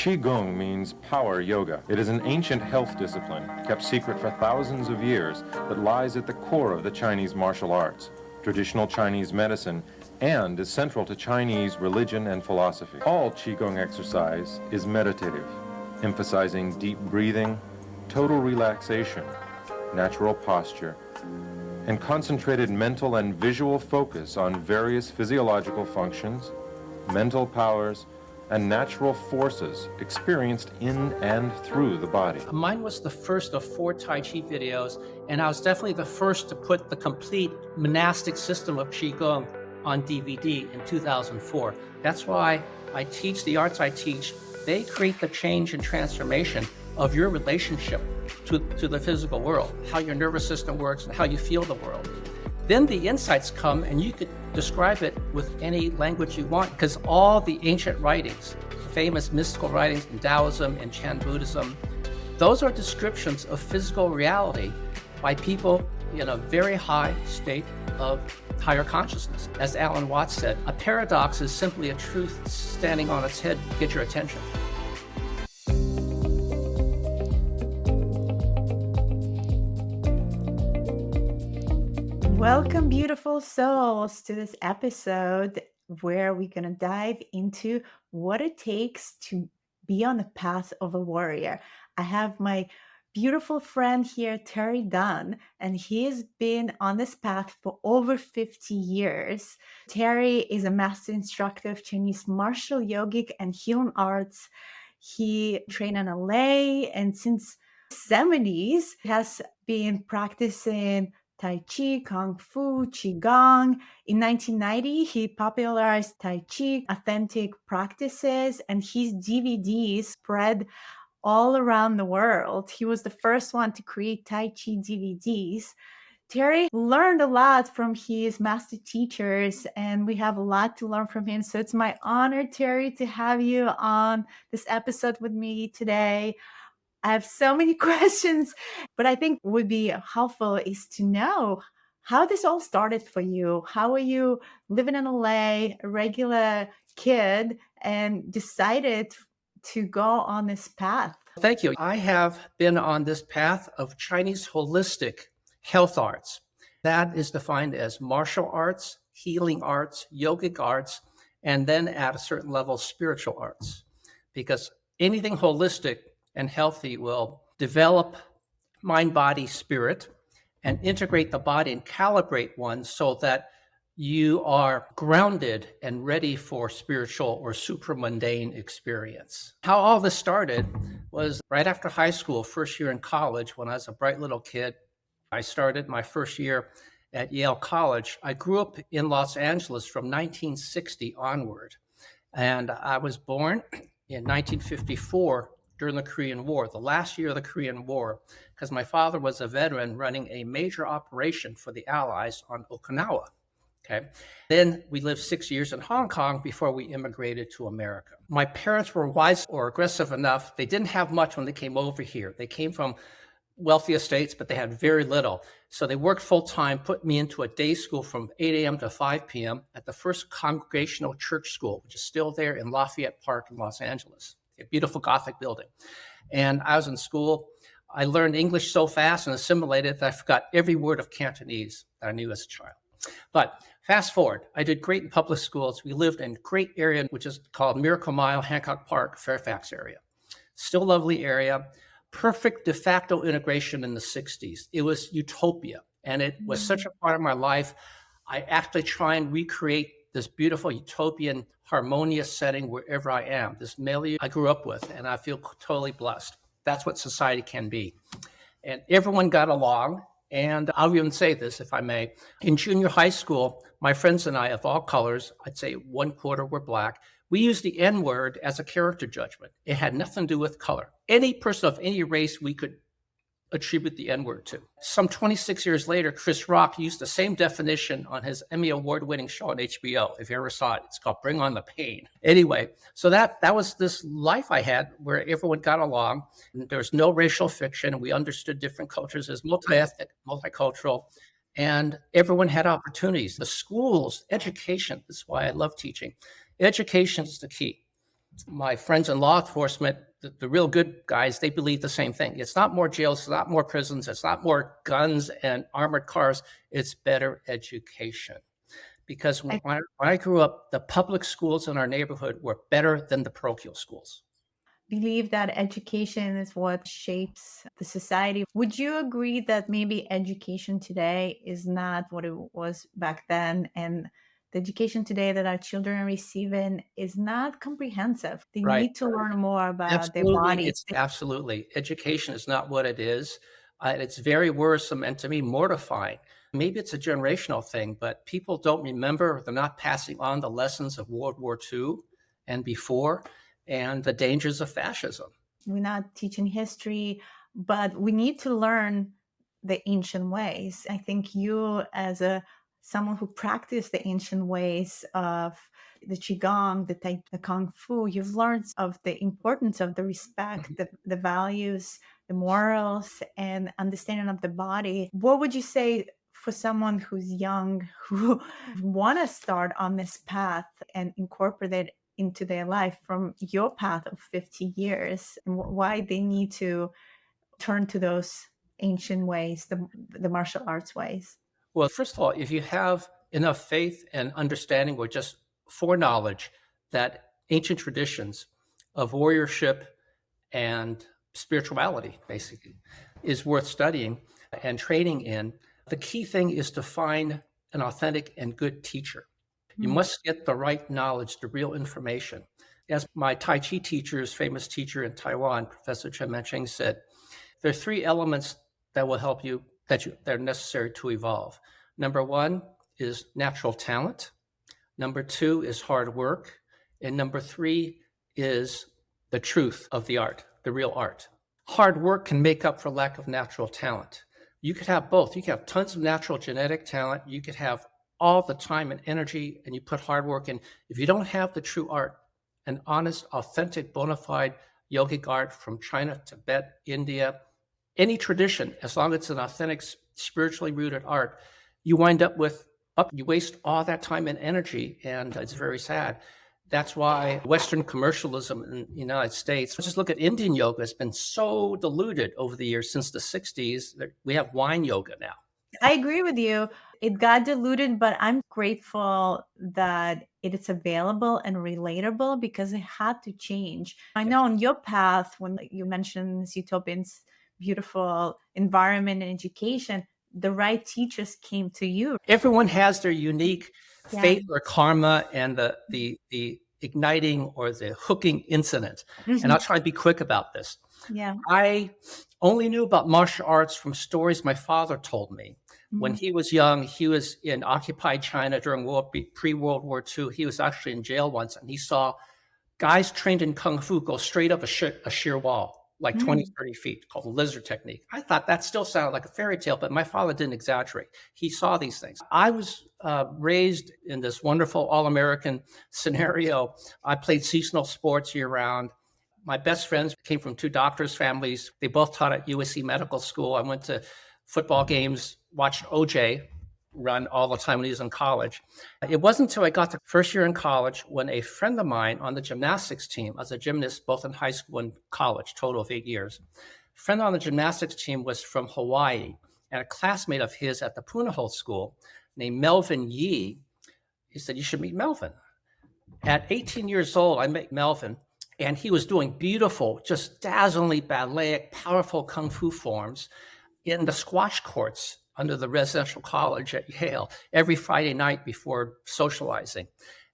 Qigong means power yoga. It is an ancient health discipline, kept secret for thousands of years, that lies at the core of the Chinese martial arts, traditional Chinese medicine, and is central to Chinese religion and philosophy. All Qigong exercise is meditative, emphasizing deep breathing, total relaxation, natural posture, and concentrated mental and visual focus on various physiological functions, mental powers, and natural forces experienced in and through the body. Mine was the first of 4 Tai Chi videos, and I was definitely the first to put the complete monastic system of Qigong on DVD in 2004. That's why I teach the arts I teach. They create the change and transformation of your relationship to the physical world, how your nervous system works and how you feel the world. Then the insights come, and you could describe it with any language you want, because all the ancient writings, famous mystical writings in Taoism and Chan Buddhism, those are descriptions of physical reality by people in a very high state of higher consciousness. As Alan Watts said, a paradox is simply a truth standing on its head to get your attention. Welcome, beautiful souls, to this episode where we're going to dive into what it takes to be on the path of a warrior. I have my beautiful friend here, Terry Dunn, and he's been on this path for over 50 years. Terry is a master instructor of Chinese martial, yogic, and healing arts. He trained in LA, and since the 70s has been practicing Tai Chi, Kung Fu, Qigong. In 1990, he popularized Tai Chi, authentic practices, and his DVDs spread all around the world. He was the first one to create Tai Chi DVDs. Terry learned a lot from his master teachers, and we have a lot to learn from him. So it's my honor, Terry, to have you on this episode with me today. I have so many questions, but I think would be helpful is to know how this all started for you. How are you living in LA, a regular kid, and decided to go on this path? Thank you. I have been on this path of Chinese holistic health arts. That is defined as martial arts, healing arts, yogic arts, and then at a certain level, spiritual arts. Because anything holistic and healthy will develop mind, body, spirit, and integrate the body and calibrate one so that you are grounded and ready for spiritual or supramundane experience. How all this started was right after high school, first year in college, when I was a bright little kid. I started my first year at Yale College. I grew up in Los Angeles from 1960 onward, and I was born in 1954 during the Korean War, the last year of the Korean War, because my father was a veteran running a major operation for the Allies on Okinawa. Okay. Then we lived 6 years in Hong Kong before we immigrated to America. My parents were wise or aggressive enough. They didn't have much when they came over here. They came from wealthy estates, but they had very little. So they worked full time, put me into a day school from 8 a.m. to 5 p.m. at the First Congregational Church School, which is still there in Lafayette Park in Los Angeles, a beautiful Gothic building. And I was in school. I learned English so fast and assimilated that I forgot every word of Cantonese that I knew as a child. But fast forward, I did great in public schools. We lived in a great area, which is called Miracle Mile, Hancock Park, Fairfax area. Still lovely area. Perfect de facto integration in the 60s. It was utopia, and it was such a part of my life. I actually try and recreate this beautiful utopian harmonious setting wherever I am, this milieu I grew up with, and I feel totally blessed. That's what society can be. And everyone got along, and I'll even say this, if I may. In junior high school, my friends and I, of all colors, I'd say 1/4 were Black, we used the N-word as a character judgment. It had nothing to do with color. Any person of any race we could attribute the N-word to. Some 26 years later, Chris Rock used the same definition on his Emmy Award-winning show on HBO. If you ever saw it, it's called Bring on the Pain. Anyway, so that was this life I had where everyone got along. There was no racial fiction. We understood different cultures as multi-ethnic, multicultural, and everyone had opportunities. The schools, education, this is why I love teaching. Education is the key. My friends in law enforcement, the real good guys, they believe the same thing. It's not more jails, it's not more prisons, it's not more guns and armored cars. It's better education. Because I when I grew up, the public schools in our neighborhood were better than the parochial schools. believe that education is what shapes the society. Would you agree that maybe education today is not what it was back then? And the education today that our children are receiving is not comprehensive. They Right. need to learn more about their Absolutely. bodies. It's absolutely. Education is not what it is. It's very worrisome and to me mortifying. Maybe it's a generational thing, but people don't remember, they're not passing on the lessons of World War II and before and the dangers of fascism. We're not teaching history, but we need to learn the ancient ways. I think you, as a someone who practiced the ancient ways of the qigong, the kung fu, you've learned of the importance of the respect, the values, the morals, and understanding of the body. What would you say for someone who's young, who want to start on this path and incorporate it into their life from your path of 50 years, and why they need to turn to those ancient ways, the martial arts ways? Well, first of all, if you have enough faith and understanding or just foreknowledge that ancient traditions of warriorship and spirituality, basically, is worth studying and training in, the key thing is to find an authentic and good teacher. You Mm. must get the right knowledge, the real information. As my Tai Chi teacher's famous teacher in Taiwan, Professor Chen Mancheng, said, there are three elements that will help you, that are necessary to evolve. Number one is natural talent. Number two is hard work. And number three is the truth of the art, the real art. Hard work can make up for lack of natural talent. You could have both. You could have tons of natural genetic talent. You could have all the time and energy, and you put hard work in. If you don't have the true art, an honest, authentic, bona fide yogic art from China, Tibet, India, any tradition, as long as it's an authentic, spiritually rooted art, you wind up with, you waste all that time and energy, and it's very sad. That's why Western commercialism in the United States, just look at Indian yoga, has been so diluted over the years since the 60s. We have wine yoga now. I agree with you. It got diluted, but I'm grateful that it is available and relatable because it had to change. I know on your path, when you mentioned Utopian's beautiful environment and education, the right teachers came to you. Everyone has their unique Yeah. fate or karma and the igniting or the hooking incident. And I'll try to be quick about this. Yeah. I only knew about martial arts from stories my father told me. When he was young, he was in occupied China during pre-World War II. He was actually in jail once, and he saw guys trained in Kung Fu go straight up a sheer wall, like 20, 30 feet, called the lizard technique. I thought that still sounded like a fairy tale, but my father didn't exaggerate. He saw these things. I was raised in this wonderful all-American scenario. I played seasonal sports year-round. My best friends came from two doctors' families. They both taught at USC Medical School. I went to football games, watched OJ run all the time when he was in college. It wasn't until I got to first year in college when a friend of mine on the gymnastics team, as a gymnast both in high school and college, total of 8 years, a friend on the gymnastics team was from Hawaii, and a classmate of his at the Punahou School named Melvin Yee, he said, you should meet Melvin. At 18 years old, I met Melvin, and he was doing beautiful, just dazzlingly balletic, powerful kung fu forms in the squash courts under the residential college at Yale every Friday night before socializing.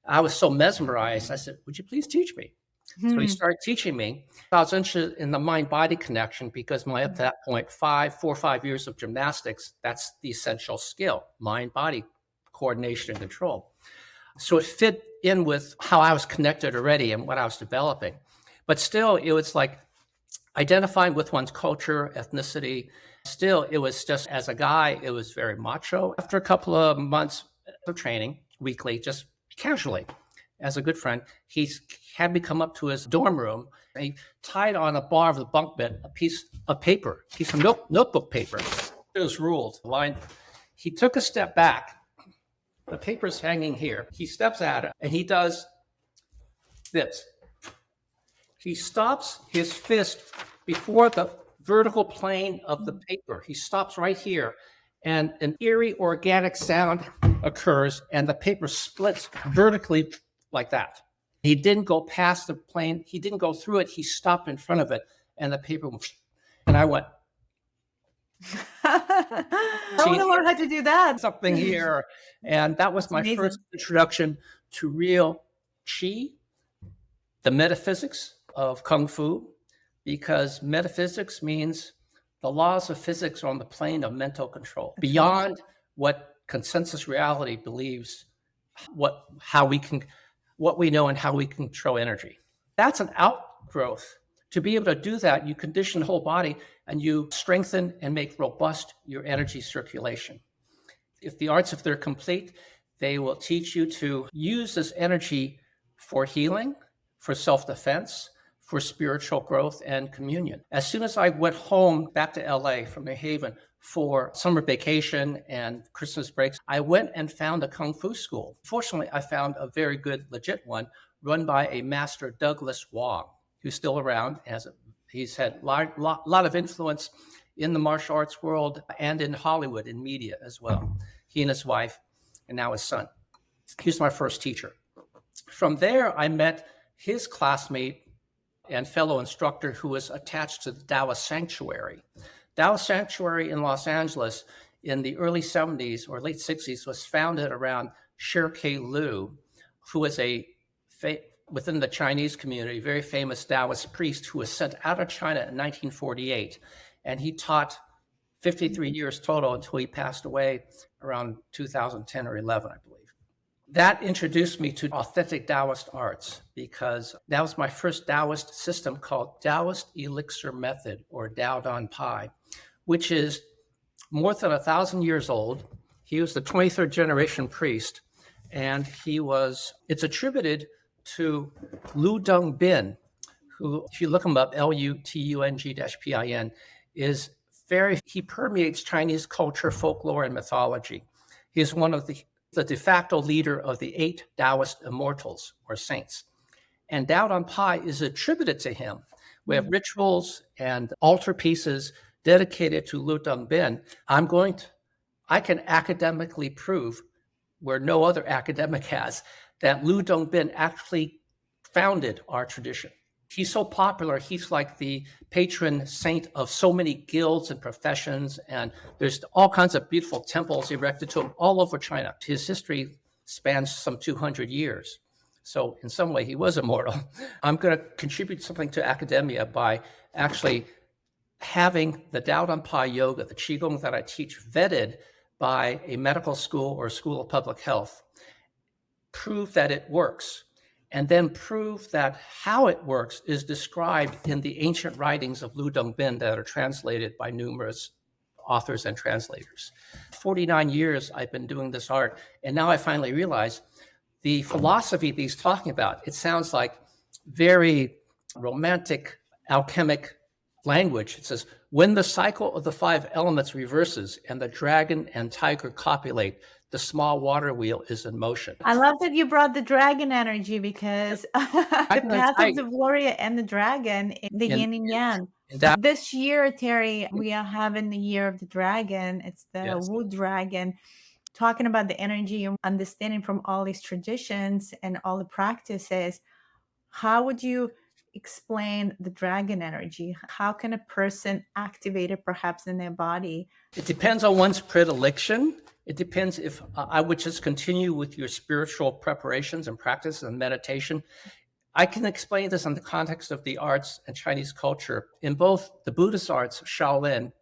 I was so mesmerized. I said, would you please teach me? So he started teaching me. I was interested in the mind-body connection because at that point, 4 or 5 years of gymnastics, that's the essential skill, mind-body coordination and control. So it fit in with how I was connected already and what I was developing. But still, it was like identifying with one's culture, ethnicity. Still, it was just, as a guy, it was very macho. After a couple of months of training weekly, just casually, as a good friend, he had me come up to his dorm room, and he tied on a bar of the bunk bed a piece of paper, a piece of notebook paper. It was ruled, lined. He took a step back. The paper's hanging here. He steps at it, and he does this. He stops his fist before the vertical plane of the paper. He stops right here, and an eerie organic sound occurs, and the paper splits vertically like that. He didn't go past the plane. He didn't go through it. He stopped in front of it, and the paper went, and I went, I want to learn how to do that. something here. And that was my amazing. first introduction to real Qi, the metaphysics of Kung Fu, because metaphysics means the laws of physics are on the plane of mental control, beyond what consensus reality believes, what we know and how we control energy. That's an outgrowth. To be able to do that, you condition the whole body and you strengthen and make robust your energy circulation. If they're complete, they will teach you to use this energy for healing, for self-defense, for spiritual growth and communion. As soon as I went home back to LA from New Haven for summer vacation and Christmas breaks, I went and found a Kung Fu school. Fortunately, I found a very good, legit one run by a master, Douglas Wong, who's still around. He's had a lot of influence in the martial arts world and in Hollywood, in media as well. He and his wife, and now his son. He was my first teacher. From there, I met his classmate and fellow instructor who was attached to the Taoist Sanctuary. Taoist Sanctuary in Los Angeles in the early 70s or late 60s was founded around Shirke Liu, who was within the Chinese community, a very famous Taoist priest who was sent out of China in 1948. And he taught 53 years total until he passed away around 2010 or 11, I believe. That introduced me to authentic Taoist arts because that was my first Taoist system called Taoist Elixir Method, or Tao Dan Pai, which is more than 1,000 years old. He was the 23rd generation priest, and it's attributed to Lu Tung-Pin, who, if you look him up, Lutung-Pin, he permeates Chinese culture, folklore, and mythology. He's one of the de facto leader of the 8 Taoist Immortals, or saints. And Tao Dan Pai is attributed to him. We have rituals and altar pieces dedicated to Lu Tung-Pin. I can academically prove, where no other academic has, that Lu Tung-Pin actually founded our tradition. He's so popular, he's like the patron saint of so many guilds and professions, and there's all kinds of beautiful temples erected to him all over China. His history spans some 200 years. So in some way, he was immortal. I'm going to contribute something to academia by actually having the Tao Dan Pai yoga, the Qigong that I teach, vetted by a medical school or a school of public health, prove that it works, and then prove that how it works is described in the ancient writings of Lu Tung-Pin that are translated by numerous authors and translators. 49 years I've been doing this art, and now I finally realize the philosophy that he's talking about, it sounds like very romantic, alchemic language. It says, when the cycle of the 5 elements reverses and the dragon and tiger copulate, the small water wheel is in motion. I love that you brought the dragon energy because the path of the warrior and the dragon, the yin and yang. This year, Terry, we are having the year of the dragon. It's the wood dragon, talking about the energy and understanding from all these traditions and all the practices. How would you explain the dragon energy? How can a person activate it perhaps in their body? It depends on one's predilection. It depends if I would just continue with your spiritual preparations and practice and meditation. I can explain this in the context of the arts and Chinese culture. In both the Buddhist arts, Shaolin,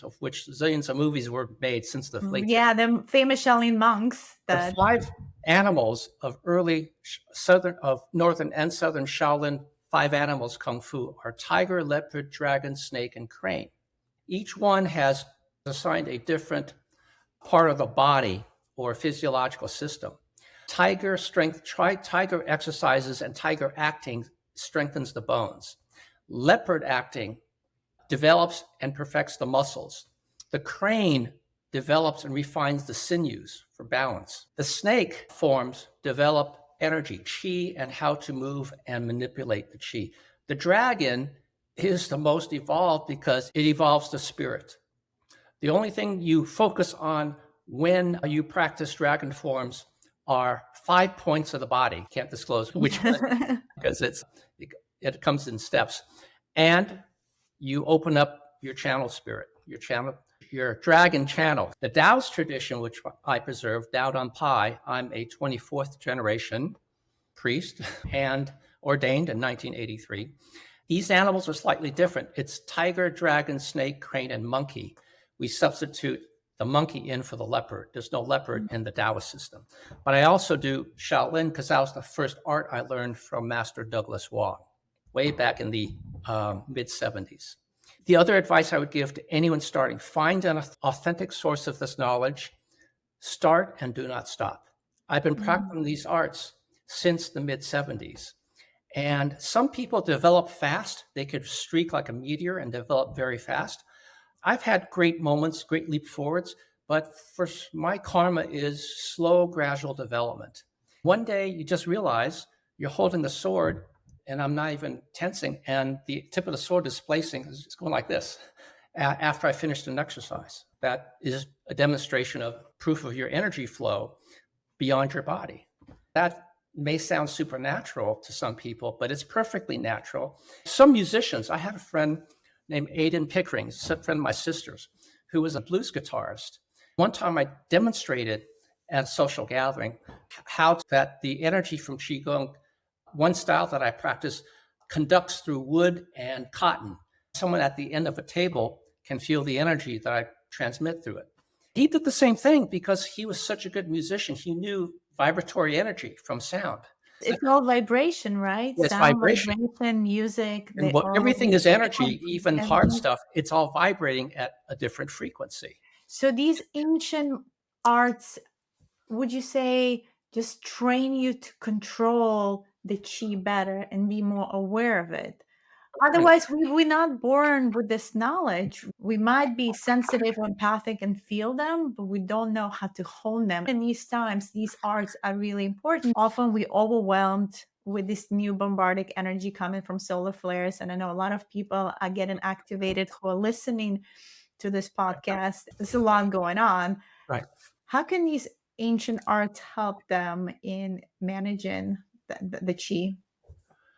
of which zillions of movies were made since the late. Yeah, the famous Shaolin monks. The 5 animals of northern and southern Shaolin, 5 animals Kung Fu, are tiger, leopard, dragon, snake, and crane. Each one has assigned a different part of the body or physiological system. Tiger exercises and tiger acting strengthens the bones. Leopard acting develops and perfects the muscles. The crane develops and refines the sinews for balance. The snake forms develop energy, qi, and how to move and manipulate the qi. The dragon is the most evolved because it evolves the spirit. The only thing you focus on when you practice dragon forms are 5 points of the body. Can't disclose which one because it comes in steps. And you open up your channel spirit, your dragon channel. The Taoist tradition, which I preserve, Tao Dun Pai, I'm a 24th generation priest and ordained in 1983. These animals are slightly different. It's tiger, dragon, snake, crane, and monkey. We substitute the monkey in for the leopard. There's no leopard in the Taoist system. But I also do Shaolin because that was the first art I learned from Master Douglas Wong way back in the mid-70s. The other advice I would give to anyone starting, find an authentic source of this knowledge, start and do not stop. I've been practicing these arts since the mid-70s. And some people develop fast. They could streak like a meteor and develop very fast. I've had great moments, great leap forwards, but for my karma is slow, gradual development. One day you just realize you're holding the sword and I'm not even tensing, and the tip of the sword is displacing. It's going like this after I finished an exercise. That is a demonstration of proof of your energy flow beyond your body. That may sound supernatural to some people, but it's perfectly natural. Some musicians, I had a friend named Aidan Pickering, a friend of my sister's, who was a blues guitarist. One time I demonstrated at a social gathering how that the energy from Qigong, one style that I practice, conducts through wood and cotton. Someone at the end of a table can feel the energy that I transmit through it. He did the same thing because he was such a good musician. He knew vibratory energy from sound. It's all vibration, right? It's Sound, vibration. music. And everything is energy, even hard stuff. It's all vibrating at a different frequency. So these ancient arts, would you say, just train you to control the chi better and be more aware of it? Otherwise, we're not born with this knowledge. We might be sensitive, empathic, and feel them, but we don't know how to hone them. In these times, these arts are really important. Often we're overwhelmed with this new bombardic energy coming from solar flares. And I know a lot of people are getting activated who are listening to this podcast. There's a lot going on. Right. How can these ancient arts help them in managing the chi?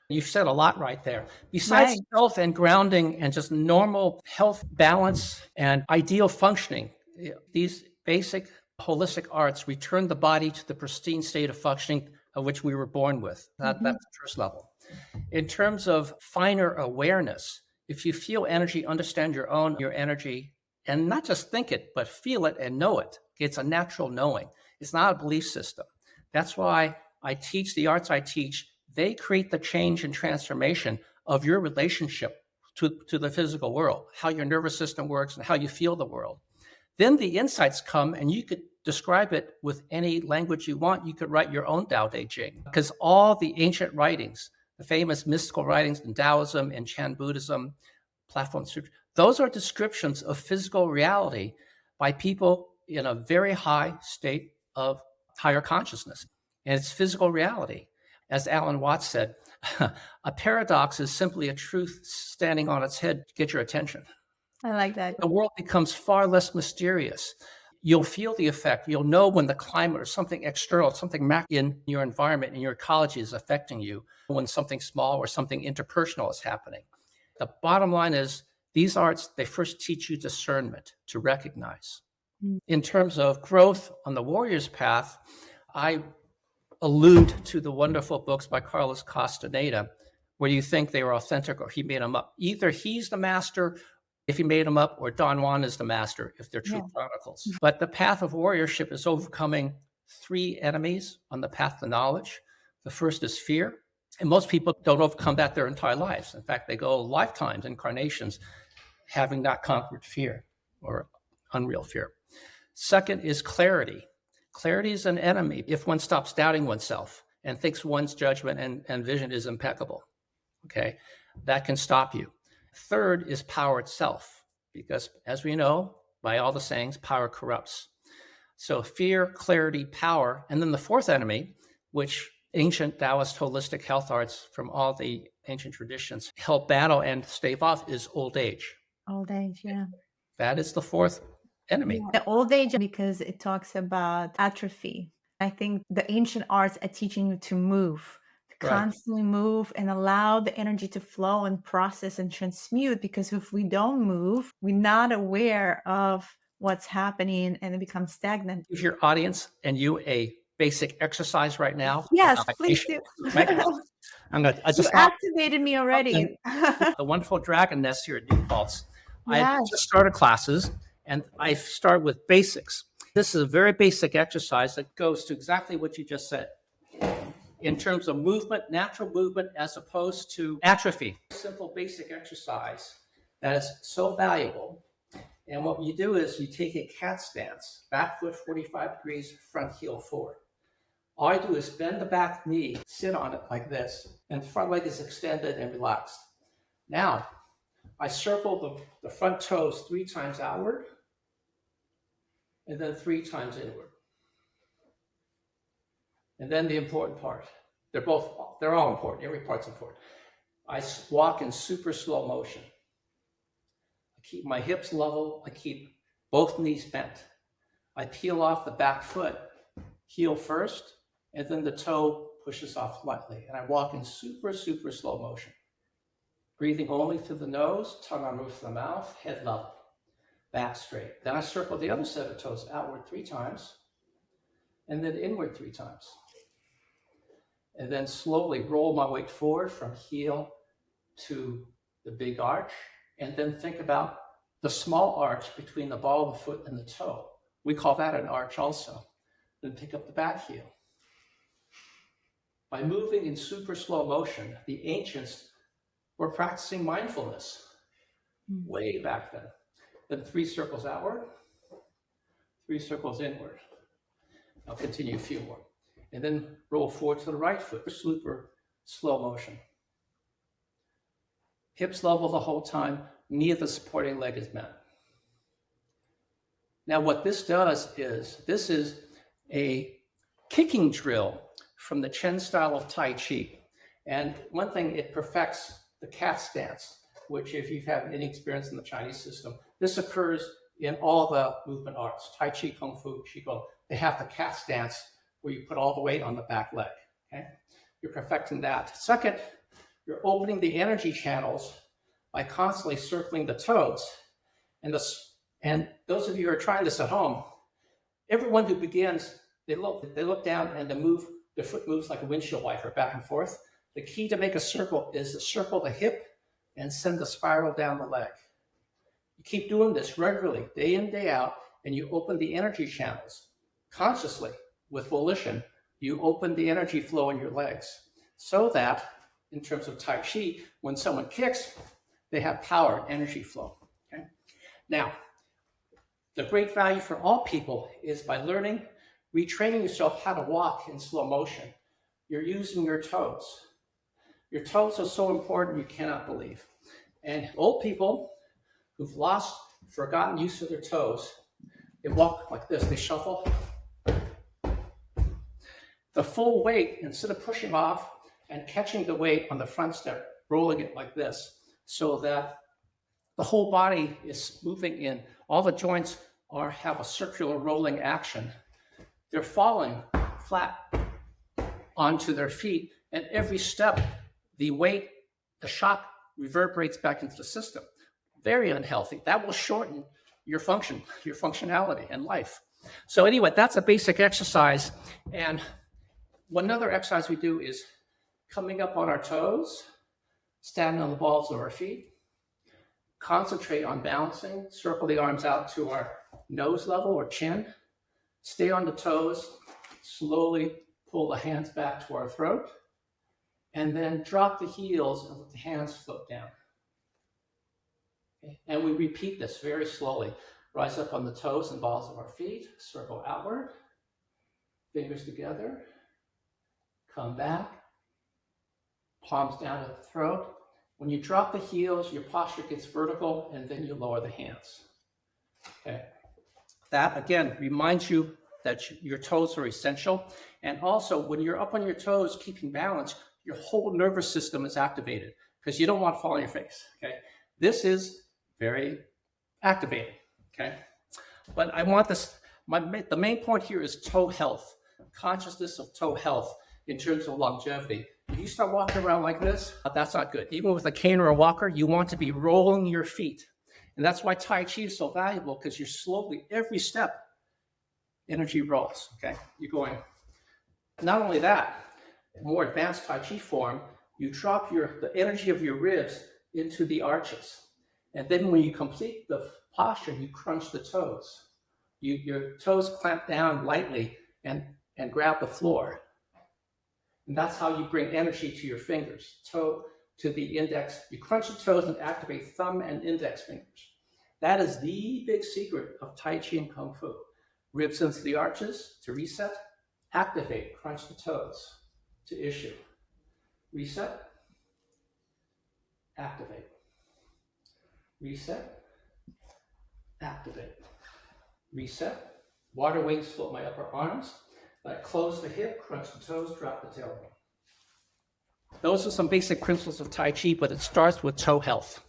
You've said a lot right there. Besides health and grounding and just normal health balance and ideal functioning, these basic holistic arts return the body to the pristine state of functioning of which we were born with. That's the first level. In terms of finer awareness, if you feel energy, understand your energy, and not just think it, but feel it and know it. It's a natural knowing. It's not a belief system. That's why I teach the arts I teach. They create the change and transformation of your relationship to the physical world, how your nervous system works and how you feel the world. Then the insights come and you could describe it with any language you want. You could write your own Tao Te Ching because all the ancient writings, the famous mystical writings in Taoism and Chan Buddhism, Platform Sutra, those are descriptions of physical reality by people in a very high state of higher consciousness. And it's physical reality. As Alan Watts said, a paradox is simply a truth standing on its head to get your attention. I like that. The world becomes far less mysterious. You'll feel the effect. You'll know when the climate or something external, something in your environment, in your ecology is affecting you, when something small or something interpersonal is happening. The bottom line is these arts, they first teach you discernment to recognize. In terms of growth on the warrior's path, I allude to the wonderful books by Carlos Castaneda, where you think they were authentic or he made them up. Either he's the master if he made them up, or Don Juan is the master if they're true chronicles. But the path of warriorship is overcoming 3 enemies on the path to knowledge. The first is fear. And most people don't overcome that their entire lives. In fact, they go lifetimes, incarnations, having not conquered fear or unreal fear. Second is clarity. Clarity is an enemy if one stops doubting oneself and thinks one's judgment and vision is impeccable. Okay, that can stop you. Third is power itself, because as we know, by all the sayings, power corrupts. So fear, clarity, power, and then the fourth enemy, which ancient Taoist holistic health arts from all the ancient traditions help battle and stave off is old age. Old age, yeah. That is the fourth enemy. The old age, because it talks about atrophy. I think the ancient arts are teaching you to move, to Right. constantly move and allow the energy to flow and process and transmute. Because if we don't move, we're not aware of what's happening and it becomes stagnant. Give your audience and you a basic exercise right now. Yes, Like please do. I just You activated me already. the wonderful dragon nest here at Defaults. I Yes. just started classes and I start with basics. This is a very basic exercise that goes to exactly what you just said. In terms of movement, natural movement, as opposed to atrophy. Simple basic exercise that is so valuable. And what you do is you take a cat stance, back foot 45 degrees, front heel forward. All I do is bend the back knee, sit on it like this, and the front leg is extended and relaxed. Now, I circle the front toes 3 times outward, and then 3 times inward. And then the important part. They're all important. Every part's important. I walk in super slow motion. I keep my hips level. I keep both knees bent. I peel off the back foot, heel first, and then the toe pushes off slightly. And I walk in super, super slow motion. Breathing only through the nose, tongue on roof of the mouth, head level, back straight. Then I circle the other set of toes outward 3 times, and then inward 3 times. And then slowly roll my weight forward from heel to the big arch, and then think about the small arch between the ball of the foot and the toe. We call that an arch also. Then pick up the back heel. By moving in super slow motion, the ancients were practicing mindfulness way back then. Then 3 circles outward, 3 circles inward. I'll continue a few more. And then roll forward to the right foot, super slow motion. Hips level the whole time, knee of the supporting leg is bent. Now what this does is, this is a kicking drill from the Chen style of Tai Chi. And one thing, it perfects the cat stance, which if you've had any experience in the Chinese system, this occurs in all the movement arts, Tai Chi, Kung Fu, Qigong. They have the cat stance where you put all the weight on the back leg, okay? You're perfecting that. Second, you're opening the energy channels by constantly circling the toes. And those of you who are trying this at home, everyone who begins, they look down and the foot moves like a windshield wiper back and forth. The key to make a circle is to circle the hip and send the spiral down the leg. You keep doing this regularly, day in, day out, and you open the energy channels consciously. With volition, you open the energy flow in your legs so that, in terms of Tai Chi, when someone kicks, they have power and energy flow. Okay? Now, the great value for all people is by learning, retraining yourself how to walk in slow motion. You're using your toes. Your toes are so important you cannot believe. And old people who've forgotten use of their toes, they walk like this, they shuffle. The full weight, instead of pushing off and catching the weight on the front step, rolling it like this, so that the whole body is moving in. All the joints have a circular rolling action. They're falling flat onto their feet, and every step, the weight, the shock reverberates back into the system. Very unhealthy. That will shorten your functionality and life. So anyway, that's a basic exercise. And one other exercise we do is coming up on our toes, standing on the balls of our feet, concentrate on balancing, circle the arms out to our nose level or chin, stay on the toes, slowly pull the hands back to our throat, and then drop the heels and let the hands float down. Okay. And we repeat this very slowly. Rise up on the toes and balls of our feet, circle outward, fingers together, come back, palms down at the throat. When you drop the heels, your posture gets vertical, and then you lower the hands. Okay. That, again, reminds you that your toes are essential. And also, when you're up on your toes, keeping balance, your whole nervous system is activated because you don't want to fall on your face. Okay, this is very activating. Okay, but I want this. The main point here is toe health, consciousness of toe health in terms of longevity. If you start walking around like this, that's not good. Even with a cane or a walker, you want to be rolling your feet. And that's why Tai Chi is so valuable, because you're slowly, every step, energy rolls, okay? You're going. Not only that, more advanced Tai Chi form, you drop the energy of your ribs into the arches. And then when you complete the posture, you crunch the toes. Your toes clamp down lightly and grab the floor. And that's how you bring energy to your fingers, toe to the index. You crunch the toes and activate thumb and index fingers. That is the big secret of Tai Chi and Kung Fu. Ribs into the arches to reset, activate, crunch the toes to issue. Reset, activate. Reset, activate. Reset. Water wings float my upper arms. I close the hip, crunch the toes, drop the tailbone. Those are some basic principles of Tai Chi, but it starts with toe health.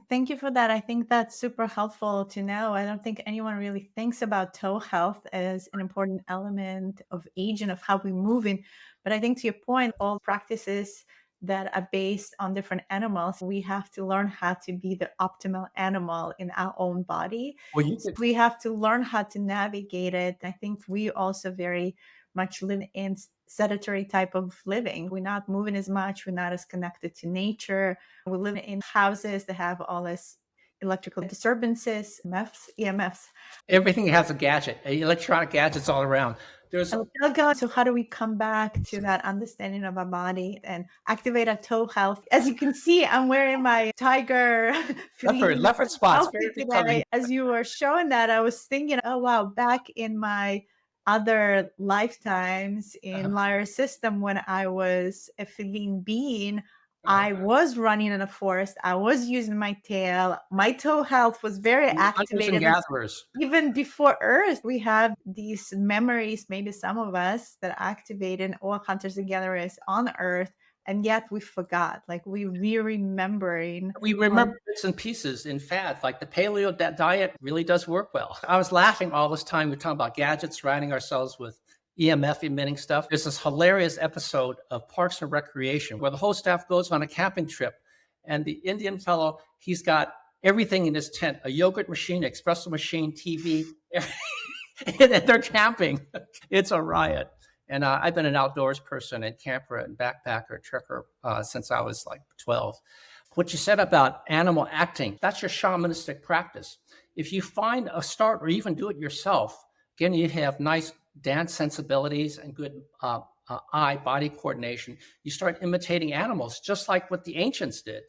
Thank you for that. I think that's super helpful to know. I don't think anyone really thinks about toe health as an important element of age and of how we move in. But I think to your point, all practices that are based on different animals, we have to learn how to be the optimal animal in our own body. We have to learn how to navigate it. I think we also very much live in sedentary type of living. We're not moving as much. We're not as connected to nature. We live in houses that have all this electrical disturbances, EMFs. Everything has a gadget, electronic gadgets all around. So how do we come back to that understanding of our body and activate our toe health? As you can see, I'm wearing my tiger leopard spots today. As you were showing that, I was thinking, oh wow, back in my other lifetimes in Lyra system, when I was a feline being, I was running in a forest. I was using my tail. My toe health was very activated. Even before Earth, we have these memories, maybe some of us, that activated all hunters and gatherers on Earth. And yet we forgot, like we remembering. We remember bits and pieces. In fact, like the paleo diet really does work well. I was laughing all this time. We're talking about gadgets, surrounding ourselves with EMF emitting stuff. There's this hilarious episode of Parks and Recreation where the whole staff goes on a camping trip, and the Indian fellow, he's got everything in his tent, a yogurt machine, espresso machine, TV, and they're camping. It's a riot. And I've been an outdoors person and camper and backpacker, trekker since I was like 12. What you said about animal acting, that's your shamanistic practice. If you find a start or even do it yourself, again, you have nice dance sensibilities and good eye-body coordination. You start imitating animals, just like what the ancients did.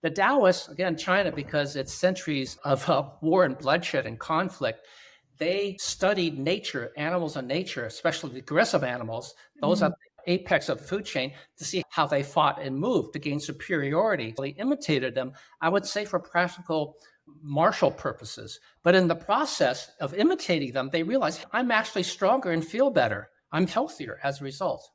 The Taoists, again, China, because it's centuries of war and bloodshed and conflict, they studied nature, animals and nature, especially the aggressive animals. Those are the apex of the food chain, to see how they fought and moved to gain superiority. They imitated them, I would say, for practical martial purposes. But in the process of imitating them, they realized I'm actually stronger and feel better. I'm healthier as a result.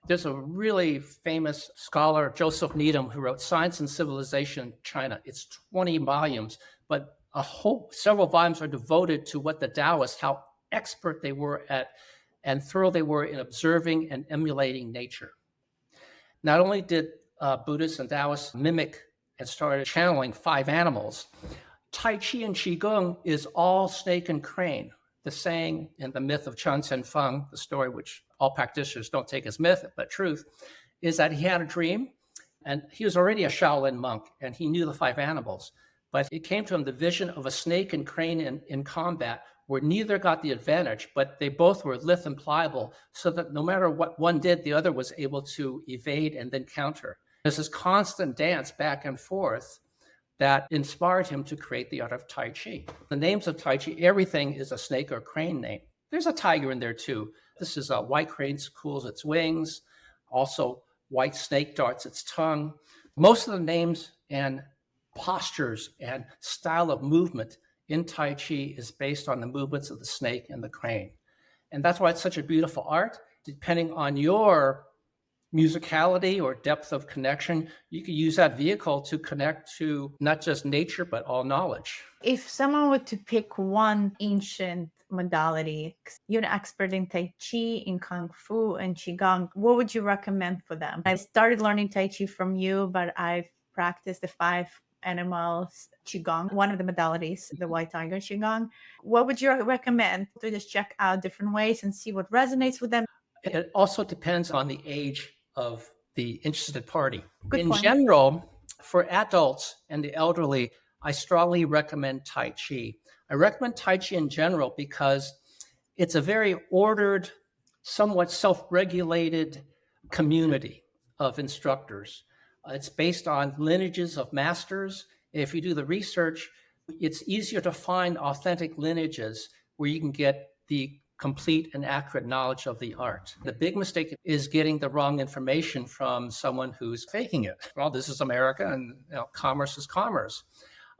There's a really famous scholar, Joseph Needham, who wrote Science and Civilization in China. It's 20 volumes, but several volumes are devoted to what the Taoists, how expert they were at and thorough they were in observing and emulating nature. Not only did Buddhists and Taoists mimic and started channeling 5 animals, Tai Chi and Qigong is all snake and crane. The saying in the myth of Chen Feng, the story which all practitioners don't take as myth, but truth, is that he had a dream, and he was already a Shaolin monk, and he knew the 5 animals. But it came to him the vision of a snake and crane in combat, where neither got the advantage, but they both were lithe and pliable, so that no matter what one did, the other was able to evade and then counter. There's this constant dance back and forth that inspired him to create the art of Tai Chi. The names of Tai Chi, everything is a snake or crane name. There's a tiger in there too. This is a white crane cools its wings. Also, white snake darts its tongue. Most of the names and postures and style of movement in Tai Chi is based on the movements of the snake and the crane. And that's why it's such a beautiful art. Depending on your musicality or depth of connection, you can use that vehicle to connect to not just nature, but all knowledge. If someone were to pick one ancient modality, you're an expert in Tai Chi, in Kung Fu, and Qigong, what would you recommend for them? I started learning Tai Chi from you, but I've practiced the 5 animals Qigong, one of the modalities, the White Tiger Qigong. What would you recommend to just check out different ways and see what resonates with them? It also depends on the age of the interested party. Good In point. general, for adults and the elderly, I strongly recommend Tai Chi. I recommend Tai Chi in general because it's a very ordered, somewhat self-regulated community of instructors. It's based on lineages of masters. If you do the research, it's easier to find authentic lineages where you can get the complete and accurate knowledge of the art. The big mistake is getting the wrong information from someone who's faking it. Well, this is America, and commerce is commerce.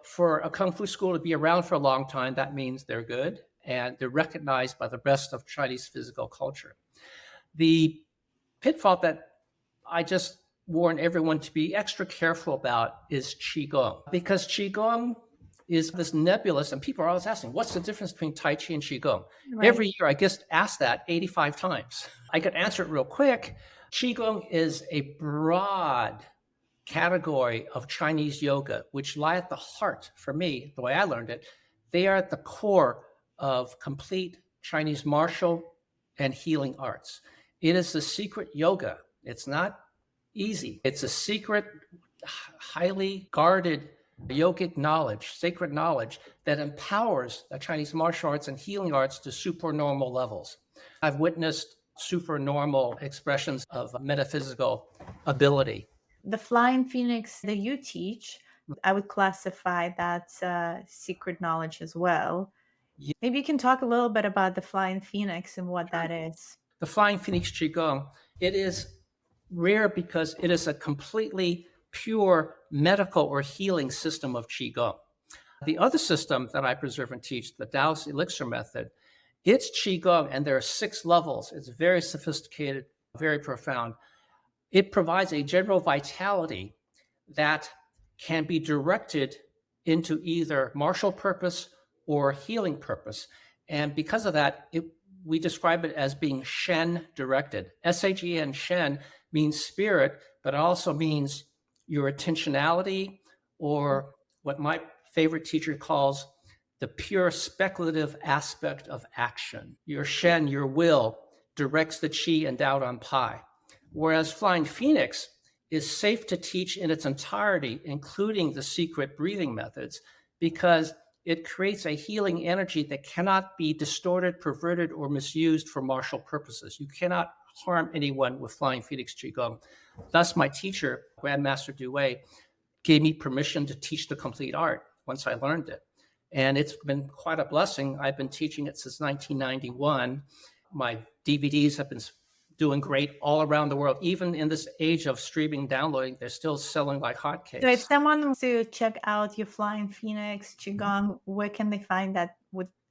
For a Kung Fu school to be around for a long time, that means they're good and they're recognized by the rest of Chinese physical culture. The pitfall that I just warn everyone to be extra careful about is Qigong, because Qigong is this nebulous, and people are always asking, what's the difference between Tai Chi and Qigong? Right. Every year I get asked that 85 times. I could answer it real quick. Qigong is a broad category of Chinese yoga, which lie at the heart, for me, the way I learned it. They are at the core of complete Chinese martial and healing arts. It is the secret yoga. It's not easy. It's a secret, highly guarded yogic knowledge, sacred knowledge that empowers the Chinese martial arts and healing arts to supernormal levels. I've witnessed supernormal expressions of metaphysical ability. The Flying Phoenix that you teach, I would classify that secret knowledge as well. Yeah. Maybe you can talk a little bit about the Flying Phoenix and what that is. The Flying Phoenix Qigong, it is rare because it is a completely pure medical or healing system of Qigong. The other system that I preserve and teach, the Taoist Elixir Method, it's Qigong, and there are 6 levels. It's very sophisticated, very profound. It provides a general vitality that can be directed into either martial purpose or healing purpose. And because of that, we describe it as being Shen directed. S-H-E-N, Shen, means spirit, but it also means your intentionality, or what my favorite teacher calls the pure speculative aspect of action. Your Shen, your will, directs the Qi endowed on Pi. Whereas Flying Phoenix is safe to teach in its entirety, including the secret breathing methods, because it creates a healing energy that cannot be distorted, perverted, or misused for martial purposes. You cannot harm anyone with Flying Phoenix Qigong. Thus, my teacher, Grandmaster Due, gave me permission to teach the complete art once I learned it. And it's been quite a blessing. I've been teaching it since 1991. My DVDs have been doing great all around the world. Even in this age of streaming downloading, they're still selling like hotcakes. So if someone wants to check out your Flying Phoenix Qigong, where can they find that?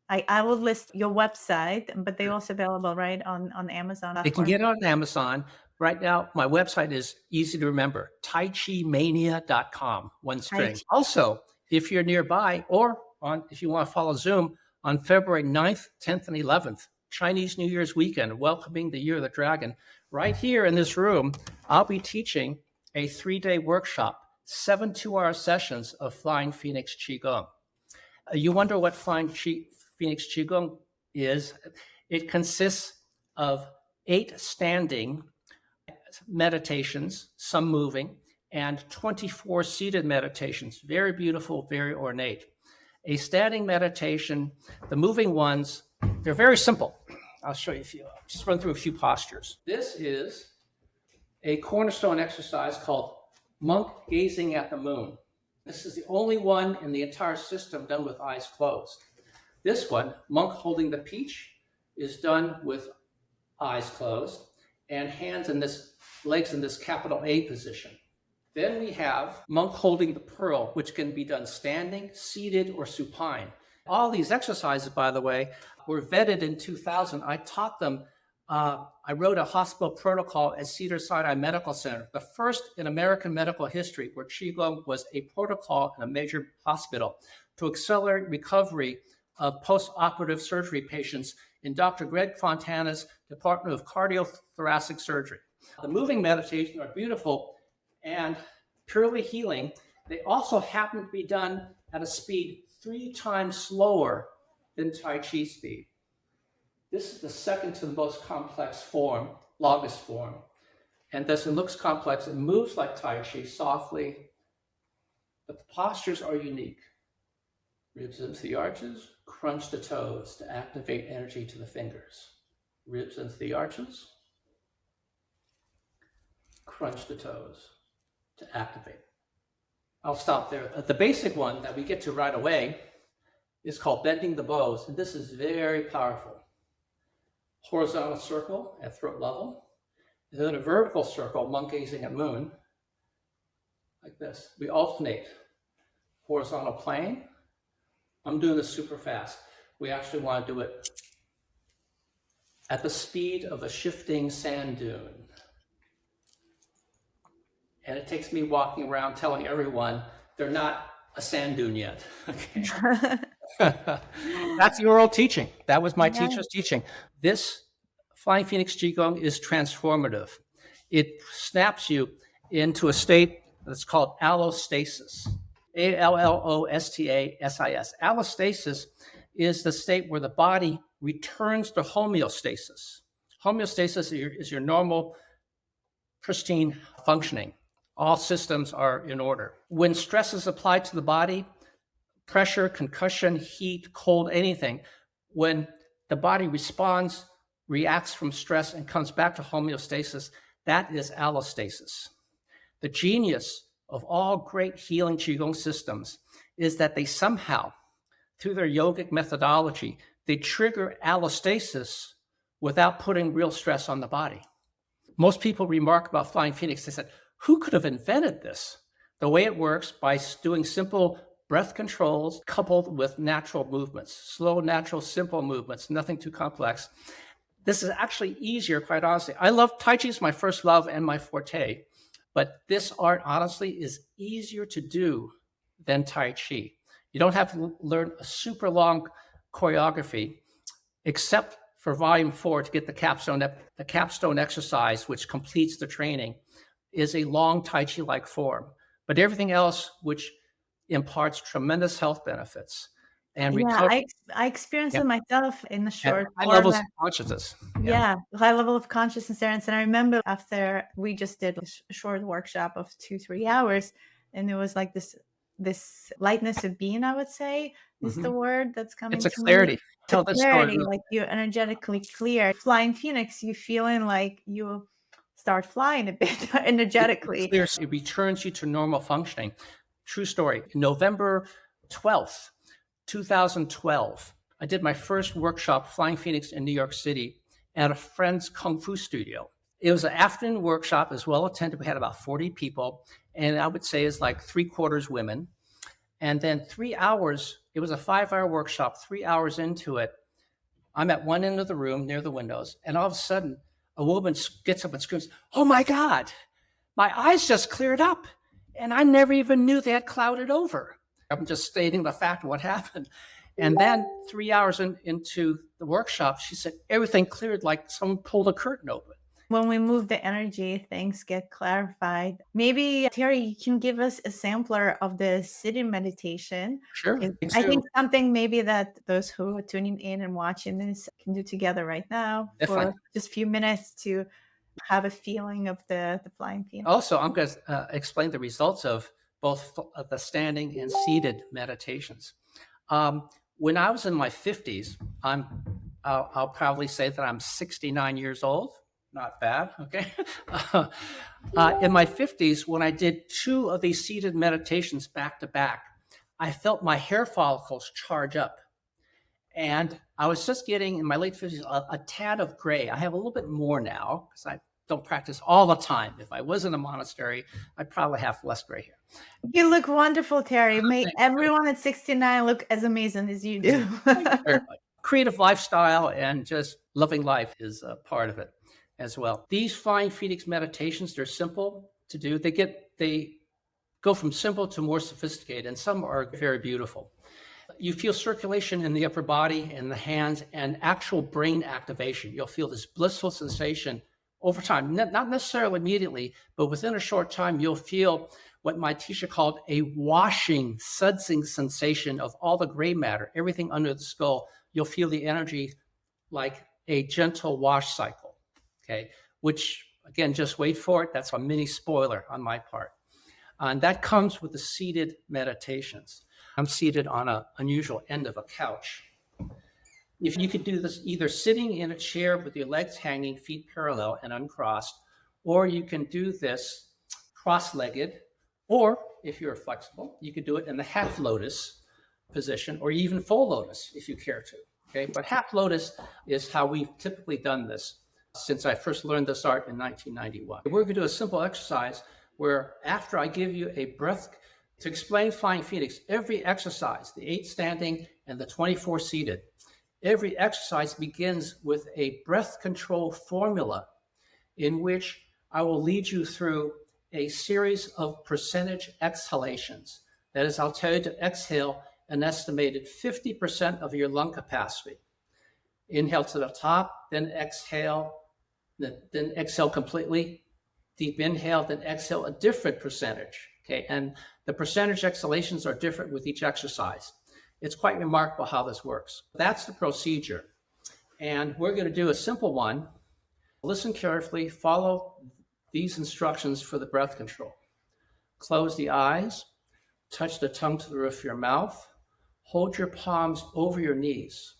I will list your website, but they're also available, right, on Amazon. They can get it on Amazon. Right now, my website is easy to remember, taichimania.com, one string. Also, if you're nearby, or if you want to follow Zoom, on February 9th, 10th, and 11th, Chinese New Year's weekend, welcoming the Year of the Dragon, right here in this room, I'll be teaching a 3-day workshop, 7 2-hour sessions of Flying Phoenix Qigong. You wonder what Flying Phoenix Qigong is? It consists of 8 standing meditations, some moving, and 24 seated meditations, very beautiful, very ornate. A standing meditation, the moving ones, they're very simple. I'll show you a few. I'll just run through a few postures. This is a cornerstone exercise called monk gazing at the moon. This is the only one in the entire system done with eyes closed. This one, monk holding the peach, is done with eyes closed and legs in this capital A position. Then we have monk holding the pearl, which can be done standing, seated, or supine. All these exercises, by the way, were vetted in 2000. I taught them. I wrote a hospital protocol at Cedars-Sinai Medical Center, the first in American medical history where Qigong was a protocol in a major hospital to accelerate recovery of post-operative surgery patients in Dr. Greg Fontana's Department of Cardiothoracic Surgery. The moving meditations are beautiful and purely healing. They also happen to be done at a speed 3 times slower than Tai Chi speed. This is the second to the most complex form, longest form. And thus it looks complex. It moves like Tai Chi softly, but the postures are unique. Ribs into the arches, crunch the toes to activate energy to the fingers. Ribs into the arches, crunch the toes to activate. I'll stop there. The basic one that we get to right away is called bending the bows, and this is very powerful. Horizontal circle at throat level, and then a vertical circle, monk gazing at moon, like this. We alternate horizontal plane. I'm doing this super fast. We actually want to do it at the speed of a shifting sand dune. And it takes me walking around telling everyone they're not a sand dune yet. Okay. That's the oral teaching. That was my teacher's teaching. This Flying Phoenix Qigong is transformative. It snaps you into a state that's called allostasis. A-L-L-O-S-T-A-S-I-S. Allostasis is the state where the body returns to homeostasis. Homeostasis is your normal, pristine functioning. All systems are in order. When stress is applied to the body, pressure, concussion, heat, cold, anything, when the body responds, reacts from stress and comes back to homeostasis, that is allostasis. The genius of all great healing Qigong systems is that they somehow, through their yogic methodology, they trigger allostasis without putting real stress on the body. Most people remark about Flying Phoenix, they said, who could have invented this? The way it works by doing simple breath controls coupled with natural movements, slow, natural, simple movements, nothing too complex. This is actually easier, quite honestly. Tai Chi is my first love and my forte, but this art, honestly, is easier to do than Tai Chi. You don't have to learn a super long choreography, except for volume 4 to get the capstone exercise, which completes the training, is a long Tai Chi-like form. But everything else, which imparts tremendous health benefits. And I experienced it myself in the short high levels of consciousness. Yeah, high level of consciousness there. And I remember after we just did a short workshop of 2-3 hours, and it was like this lightness of being, I would say, is the word that's coming to me. It's a clarity. Tell the story. Like you're energetically clear. Flying Phoenix, you feeling like you start flying a bit energetically. It returns you to normal functioning. True story. November 12th, 2012, I did my first workshop, Flying Phoenix, in New York City at a friend's Kung Fu studio. It was an afternoon workshop, as well attended. We had about 40 people, and I would say it's like 3/4 women. And then 3 hours, it was a 5-hour workshop, 3 hours into it, I'm at one end of the room near the windows, and all of a sudden, a woman gets up and screams, "Oh my God, my eyes just cleared up, and I never even knew they had clouded over." I'm just stating the fact of what happened. And then 3 hours into the workshop, she said, everything cleared like someone pulled a curtain open. When we move the energy, things get clarified. Maybe, Terry, you can give us a sampler of the sitting meditation. Sure. I think something maybe that those who are tuning in and watching this can do together right now for just a few minutes to have a feeling of the Flying Phoenix. Also, I'm going to explain the results of both the standing and seated meditations. When I was in my 50s, I'll probably say that I'm 69 years old. Not bad, okay? In my 50s, when I did 2 of these seated meditations back to back, I felt my hair follicles charge up. And I was just getting, in my late 50s, a tad of gray. I have a little bit more now because I don't practice all the time. If I was in a monastery, I'd probably have less gray hair. You look wonderful, Terry. May Thank you. everyone at 69 look as amazing as you do. Thank you very much. Creative lifestyle and just loving life is a part of it as well. These Flying Phoenix meditations, they're simple to do. They go from simple to more sophisticated, and some are very beautiful. You feel circulation in the upper body and the hands and actual brain activation. You'll feel this blissful sensation over time, not necessarily immediately, but within a short time, you'll feel what my teacher called a washing, sudsing sensation of all the gray matter, everything under the skull. You'll feel the energy like a gentle wash cycle, okay? Which, again, just wait for it. That's a mini spoiler on my part. And that comes with the seated meditations. I'm seated on an unusual end of a couch. If you could do this either sitting in a chair with your legs hanging, feet parallel and uncrossed, or you can do this cross-legged, or if you're flexible, you could do it in the half lotus position, or even full lotus if you care to. Okay, but half lotus is how we've typically done this since I first learned this art in 1991. We're going to do a simple exercise where after I give you a breath, to explain Flying Phoenix, every exercise, the 8 standing and the 24 seated, every exercise begins with a breath control formula in which I will lead you through a series of percentage exhalations. That is, I'll tell you to exhale an estimated 50% of your lung capacity. Inhale to the top, then exhale completely. Deep inhale, then exhale a different percentage. Okay, and the percentage exhalations are different with each exercise. It's quite remarkable how this works. That's the procedure. And we're going to do a simple one. Listen carefully, follow these instructions for the breath control. Close the eyes, touch the tongue to the roof of your mouth, hold your palms over your knees.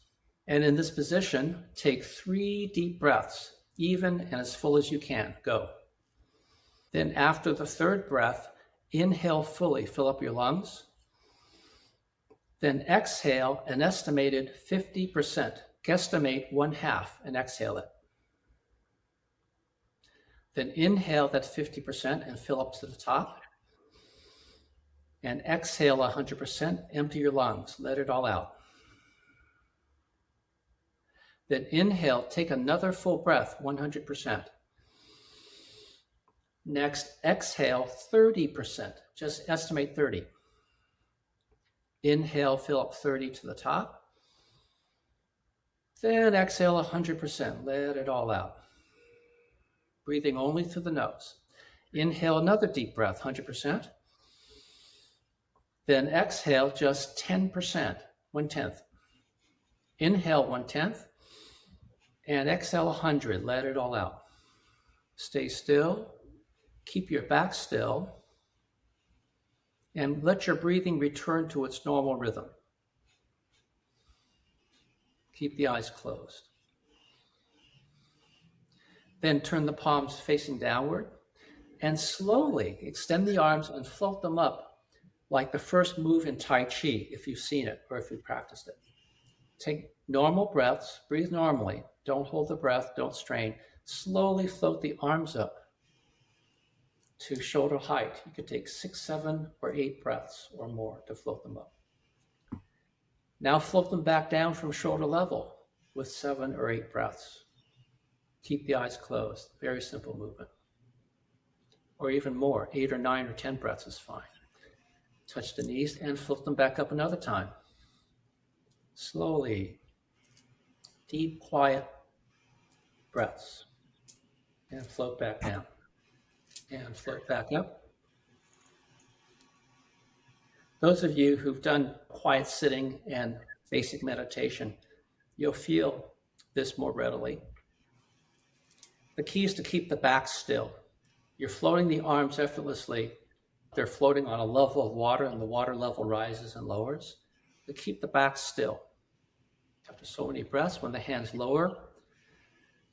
And in this position, take 3 deep breaths, even and as full as you can. Go. Then after the 3rd breath, inhale fully, fill up your lungs. Then exhale an estimated 50%, guesstimate 1/2 and exhale it. Then inhale that 50% and fill up to the top. And exhale 100%, empty your lungs, let it all out. Then inhale, take another full breath, 100%. Next, exhale 30%, just estimate 30. Inhale, fill up 30 to the top. Then exhale 100%, let it all out. Breathing only through the nose. Inhale another deep breath, 100%. Then exhale just 10%, 1/10. Inhale 1/10 and exhale 100, let it all out. Stay still. Keep your back still and let your breathing return to its normal rhythm. Keep the eyes closed. Then turn the palms facing downward and slowly extend the arms and float them up like the first move in Tai Chi, if you've seen it or if you've practiced it. Take normal breaths, breathe normally. Don't hold the breath, don't strain. Slowly float the arms up to shoulder height. You could take 6, 7, or 8 breaths or more to float them up. Now float them back down from shoulder level with 7 or 8 breaths. Keep the eyes closed. Very simple movement. Or even more, 8 or 9 or 10 breaths is fine. Touch the knees and float them back up another time. Slowly, deep, quiet breaths. And float back down. And float back up. Those of you who've done quiet sitting and basic meditation, you'll feel this more readily. The key is to keep the back still. You're floating the arms effortlessly. They're floating on a level of water, and the water level rises and lowers. But keep the back still. After so many breaths, when the hands lower,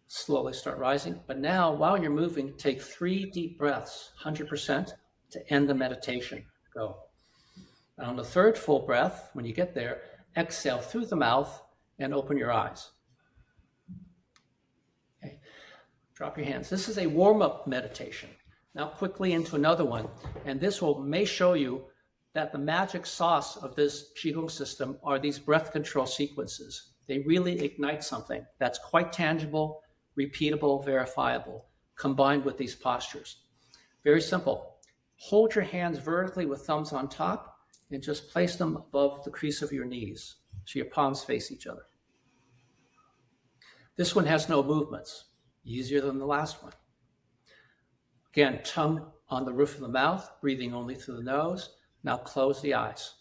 slowly start rising. But now, while you're moving, take 3 deep breaths, 100%, to end the meditation. Go. And on the 3rd full breath, when you get there, exhale through the mouth and open your eyes. Okay. Drop your hands. This is a warm-up meditation. Now quickly into another one. And this may show you that the magic sauce of this Qigong system are these breath control sequences. They really ignite something that's quite tangible, repeatable, verifiable, combined with these postures. Very simple. Hold your hands vertically with thumbs on top and just place them above the crease of your knees so your palms face each other. This one has no movements, easier than the last one. Again, tongue on the roof of the mouth, breathing only through the nose. Now close the eyes.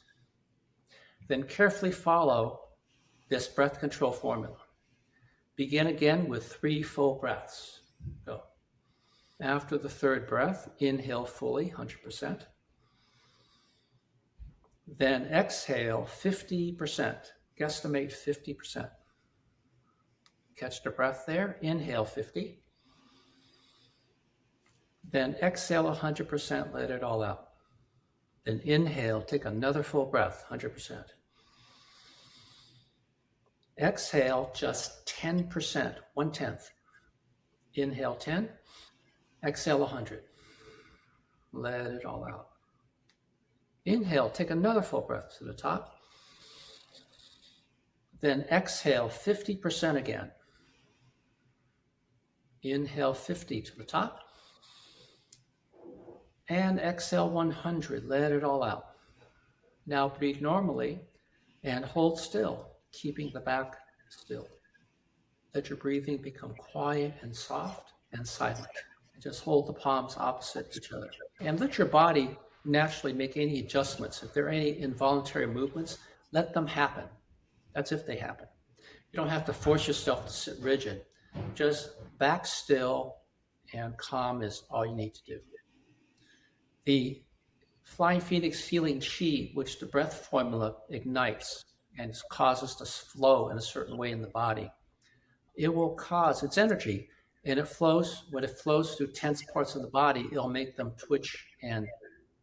Then carefully follow this breath control formula. Begin again with 3 full breaths. Go. After the third breath, inhale fully, 100%. Then exhale 50%. Guesstimate 50%. Catch the breath there. Inhale 50. Then exhale 100%. Let it all out. Then inhale. Take another full breath, 100%. Exhale just 10%, 1/10. Inhale 10. Exhale 100. Let it all out. Inhale. Take another full breath to the top. Then exhale 50% again. Inhale 50 to the top. And exhale 100. Let it all out. Now breathe normally and hold still, keeping the back still. Let your breathing become quiet and soft and silent. Just hold the palms opposite each other. And let your body naturally make any adjustments. If there are any involuntary movements, let them happen. That's if they happen. You don't have to force yourself to sit rigid. Just back still and calm is all you need to do. The Flying Phoenix healing chi, which the breath formula ignites and causes to flow in a certain way in the body, it will cause its energy, and it flows. When it flows through tense parts of the body, it'll make them twitch and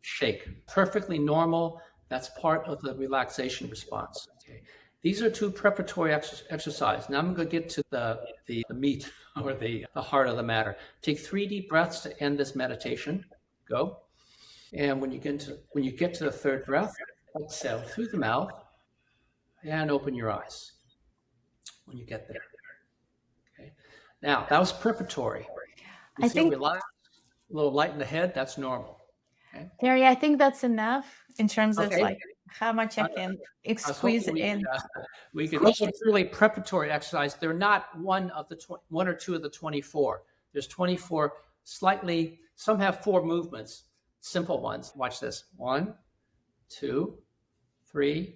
shake. Perfectly normal. That's part of the relaxation response. Okay. These are 2 preparatory exercises. Now I'm going to get to the meat or the heart of the matter. Take 3 deep breaths to end this meditation. Go. And when you get to the third breath, exhale through the mouth and open your eyes when you get there. Okay. Now, that was preparatory. You feel relaxed, a little light in the head, that's normal. Okay. Terry, I think that's enough in terms of like how much I can squeeze in. We could also really preparatory exercise. They're not one or two of the 24. There's 24 slightly, some have 4 movements. Simple ones. Watch this. 1, 2, 3,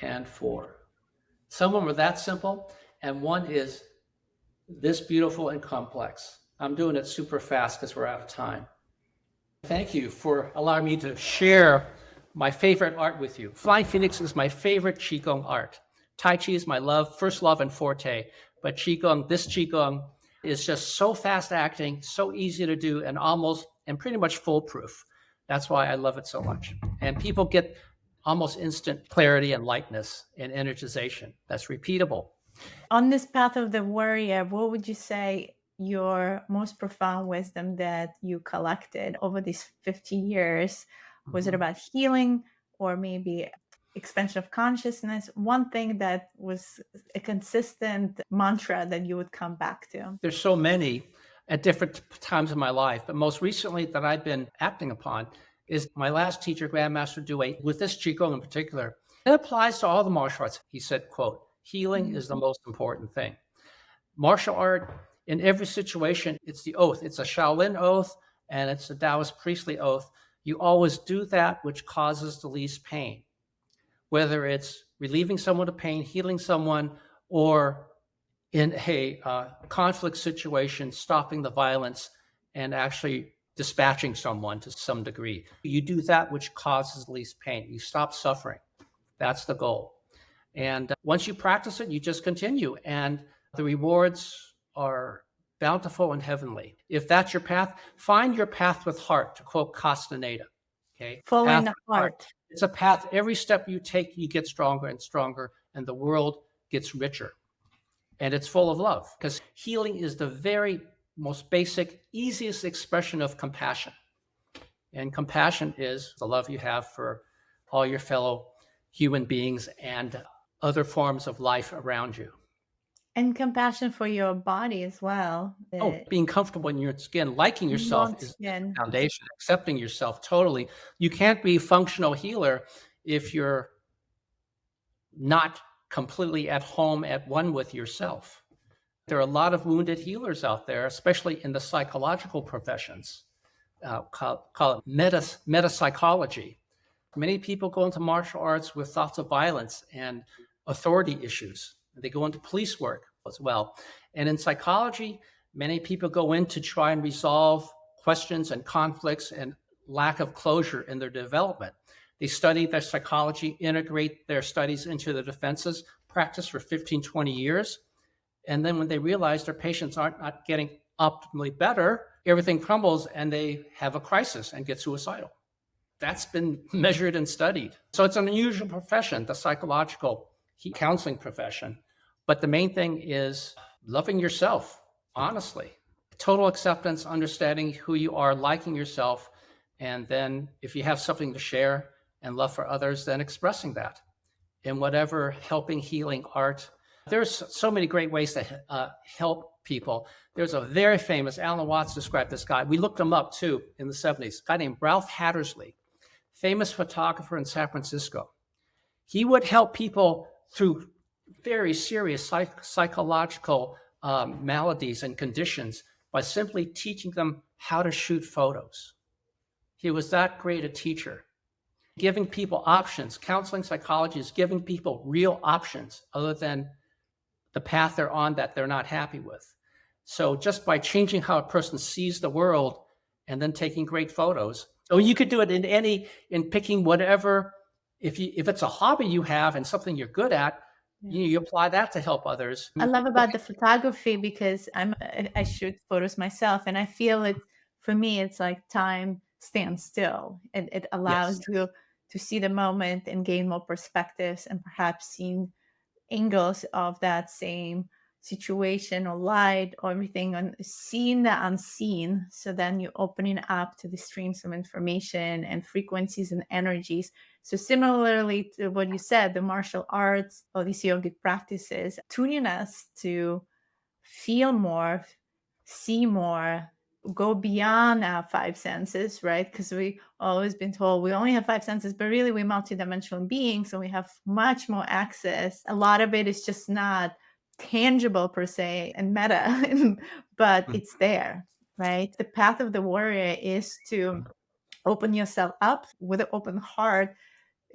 and 4. Some of them are that simple, and one is this beautiful and complex. I'm doing it super fast because we're out of time. Thank you for allowing me to share my favorite art with you. Flying Phoenix is my favorite Qigong art. Tai Chi is my first love and forte, but Qigong, this Qigong is just so fast acting, so easy to do, and pretty much foolproof. That's why I love it so much. And people get almost instant clarity and lightness and energization. That's repeatable. On this path of the warrior, what would you say your most profound wisdom that you collected over these 50 years? Was it about healing or maybe expansion of consciousness? One thing that was a consistent mantra that you would come back to? There's so many at different times in my life, but most recently that I've been acting upon is my last teacher, Grandmaster Dewey, with this Qigong in particular. It applies to all the martial arts. He said, quote, healing is the most important thing. Martial art, in every situation, it's the oath. It's a Shaolin oath, and it's a Taoist priestly oath. You always do that which causes the least pain, whether it's relieving someone of pain, healing someone, or in a conflict situation, stopping the violence and actually dispatching someone to some degree. You do that which causes the least pain. You stop suffering. That's the goal. And once you practice it, you just continue. And the rewards are bountiful and heavenly. If that's your path, find your path with heart, to quote Castaneda. Okay? Following the heart. It's a path. Every step you take, you get stronger and stronger, and the world gets richer. and it's full of love, because healing is the very most basic, easiest expression of compassion. And compassion is the love you have for all your fellow human beings and other forms of life around you. And compassion for your body as well. Oh, being comfortable in your skin, liking yourself is the Skin. foundation, accepting yourself totally. You can't be a functional healer if you're not completely at home, at one with yourself. There are a lot of wounded healers out there, especially in the psychological professions. Call it meta psychology. Many people go into martial arts with thoughts of violence and authority issues. They go into police work as well. And in psychology, many people go in to try and resolve questions and conflicts and lack of closure in their development. They study their psychology, integrate their studies into their defenses, practice for 15, 20 years. And then when they realize their patients aren't not getting optimally better, everything crumbles and they have a crisis and get suicidal. That's been measured and studied. So it's an unusual profession, the psychological counseling profession. But the main thing is loving yourself, honestly. Total acceptance, understanding who you are, liking yourself. And then if you have something to share and love for others, then expressing that in whatever helping, healing art. There's so many great ways to help people. There's a very famous, Alan Watts described this guy. We looked him up too in the 70s, a guy named Ralph Hattersley, famous photographer in San Francisco. He would help people through very serious psychological maladies and conditions by simply teaching them how to shoot photos. He was that great a teacher. Giving people options. Counseling psychology is giving people real options other than the path they're on that they're not happy with. So just by changing how a person sees the world and then taking great photos. So you could do it in picking whatever, if it's a hobby you have and something you're good at, you apply that to help others. I love about the photography because I shoot photos myself, and I feel it, for me, it's like time stands still. It allows you to see the moment and gain more perspectives and perhaps seeing angles of that same situation or light or everything, on seeing the unseen. So then you're opening up to the streams of information and frequencies and energies. So similarly to what you said, the martial arts or these yogic practices tuning us to feel more, see more, go beyond our five senses, right? Because we always been told we only have five senses, but really we're multidimensional beings, so we have much more access. A lot of it is just not tangible per se and meta, but it's there, right? The path of the warrior is to open yourself up with an open heart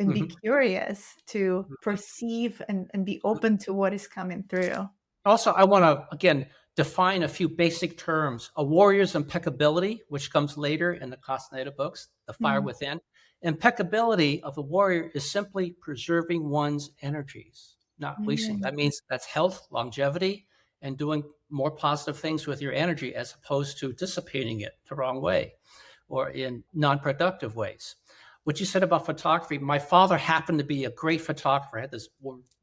and be curious to perceive and be open to what is coming through. Also, I want to, again, define a few basic terms. A warrior's impeccability, which comes later in the Castaneda books, The Fire Within. Impeccability of a warrior is simply preserving one's energies, not wasting. That means that's health, longevity, and doing more positive things with your energy as opposed to dissipating it the wrong way or in non-productive ways. What you said about photography, my father happened to be a great photographer. I had this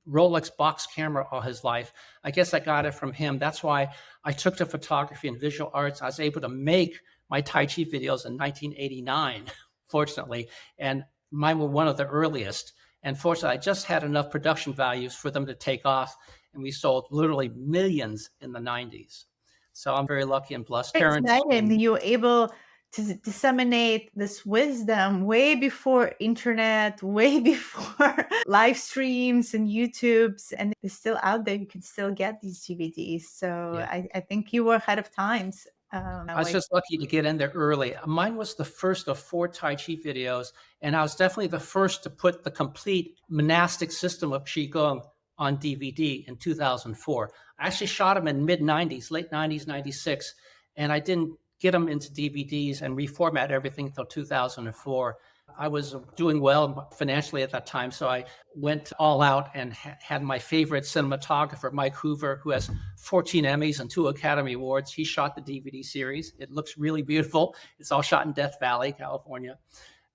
Rolex box camera all his life. I guess I got it from him. That's why I took to photography and visual arts. I was able to make my Tai Chi videos in 1989, fortunately, and mine were one of the earliest. And fortunately, I just had enough production values for them to take off, and we sold literally millions in the 90s. So I'm very lucky and blessed. You were able to disseminate this wisdom way before internet, way before live streams and YouTubes, and it's still out there. You can still get these DVDs. So I think you were ahead of times. I was just lucky to get in there early. Mine was the first of 4 Tai Chi videos, and I was definitely the first to put the complete monastic system of Qigong on DVD in 2004. I actually shot them in mid-90s, late 90s, 96, and I didn't get them into DVDs and reformat everything until 2004. I was doing well financially at that time, so I went all out and had my favorite cinematographer, Mike Hoover, who has 14 Emmys and 2 Academy Awards. He shot the DVD series. It looks really beautiful. It's all shot in Death Valley, California,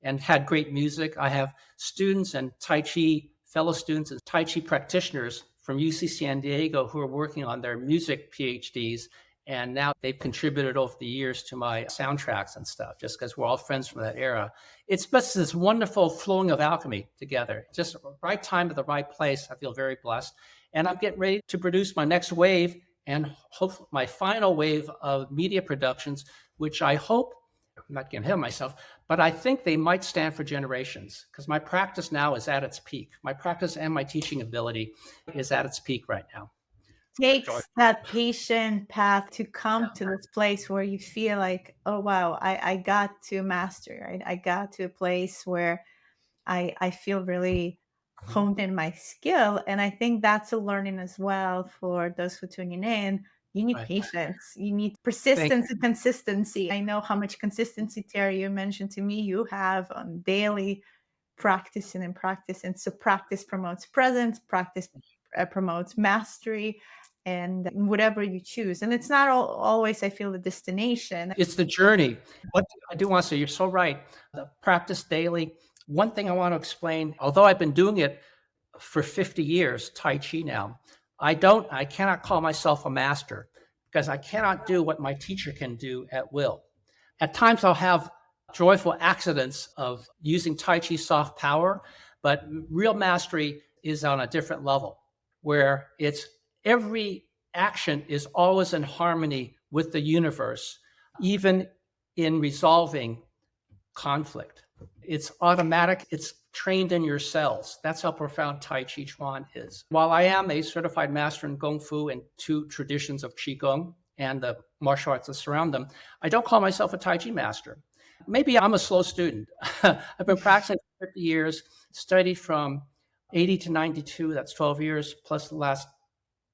and had great music. I have students and Tai Chi, fellow students and Tai Chi practitioners from UC San Diego who are working on their music PhDs. And now they've contributed over the years to my soundtracks and stuff, just because we're all friends from that era. It's just this wonderful flowing of alchemy together. Just right time at the right place. I feel very blessed. And I'm getting ready to produce my next wave and hope my final wave of media productions, which I hope, I'm not getting ahead of myself, but I think they might stand for generations because my practice now is at its peak. My practice and my teaching ability is at its peak right now. Takes that patient path to come to this place where you feel like, oh wow, I got to master, right? I got to a place where I feel really honed in my skill. And I think that's a learning as well for those who are tuning in. You need Right. patience, you need Thank persistence and consistency. I know how much consistency, Terry, you mentioned to me you have on daily practicing and practicing. So practice promotes presence, practice promotes mastery, and whatever you choose. And it's not always, I feel, the destination. It's the journey. What I do want to say, you're so right. The practice daily. One thing I want to explain, although I've been doing it for 50 years, Tai Chi now, I cannot call myself a master because I cannot do what my teacher can do at will. At times I'll have joyful accidents of using Tai Chi soft power, but real mastery is on a different level where it's every action is always in harmony with the universe, even in resolving conflict. It's automatic. It's trained in your cells. That's how profound Tai Chi Chuan is. While I am a certified master in Kung Fu and 2 traditions of Qigong and the martial arts that surround them, I don't call myself a Tai Chi master. Maybe I'm a slow student. I've been practicing for 50 years, studied from 80 to 92. That's 12 years, plus the last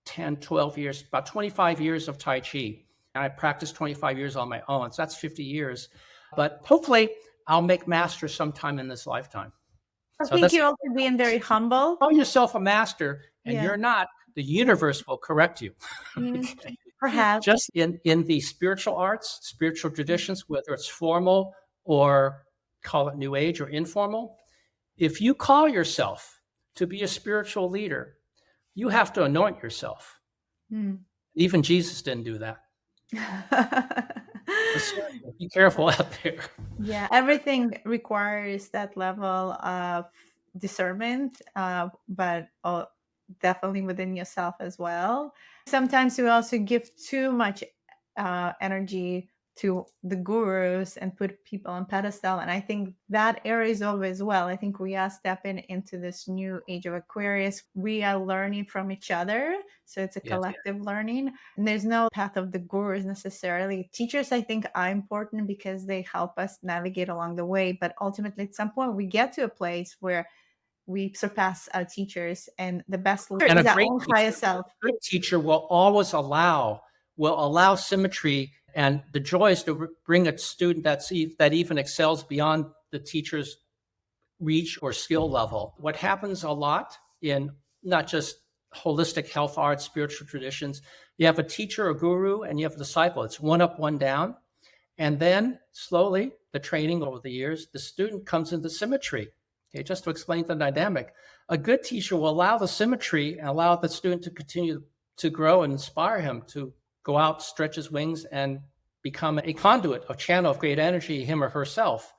10, 12 years, about 25 years of Tai Chi. And I practiced 25 years on my own. So that's 50 years. But hopefully I'll make master sometime in this lifetime. I So think that's you're also being very humble. call yourself a master and Yeah. you're not, the universe will correct you. Okay. Perhaps. Just in the spiritual arts, spiritual traditions, whether it's formal or call it new age or informal, if you call yourself to be a spiritual leader, you have to anoint yourself. Even Jesus didn't do that. Be careful out there. Yeah, everything requires that level of discernment, but definitely within yourself as well. Sometimes we also give too much energy to the gurus and put people on pedestal, and I think that area is over as well. I think we are stepping into this new age of Aquarius. We are learning from each other, so it's a Yes. collective learning, and there's no path of the gurus necessarily. Teachers, I think, are important because they help us navigate along the way, but ultimately at some point we get to a place where we surpass our teachers, and the best leader And is a our great own teacher, higher self. a good teacher will always allow symmetry, and the joy is to bring a student that even excels beyond the teacher's reach or skill level. What happens a lot in not just holistic health arts, spiritual traditions, you have a teacher or guru and you have a disciple. It's one up, one down. And then slowly, the training over the years, the student comes into symmetry. Okay, just to explain the dynamic, a good teacher will allow the symmetry and allow the student to continue to grow and inspire him to go out, stretch his wings, and become a conduit, a channel of great energy, him or herself.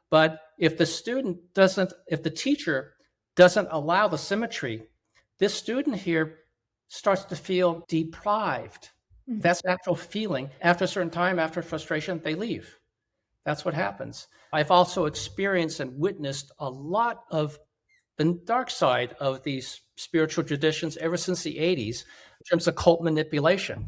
But if the teacher doesn't allow the symmetry, this student here starts to feel deprived. That's the actual feeling. After a certain time, after frustration, they leave. That's what happens. I've also experienced and witnessed a lot of the dark side of these spiritual traditions ever since the 80s in terms of cult manipulation.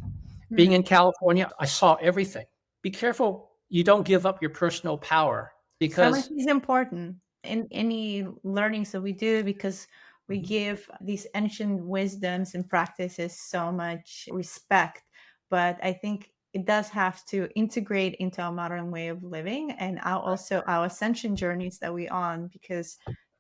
Being in California, I saw everything. Be careful you don't give up your personal power because Sovereignty is important in any learnings that we do because we give these ancient wisdoms and practices so much respect. But I think it does have to integrate into our modern way of living and also our ascension journeys that we're on, because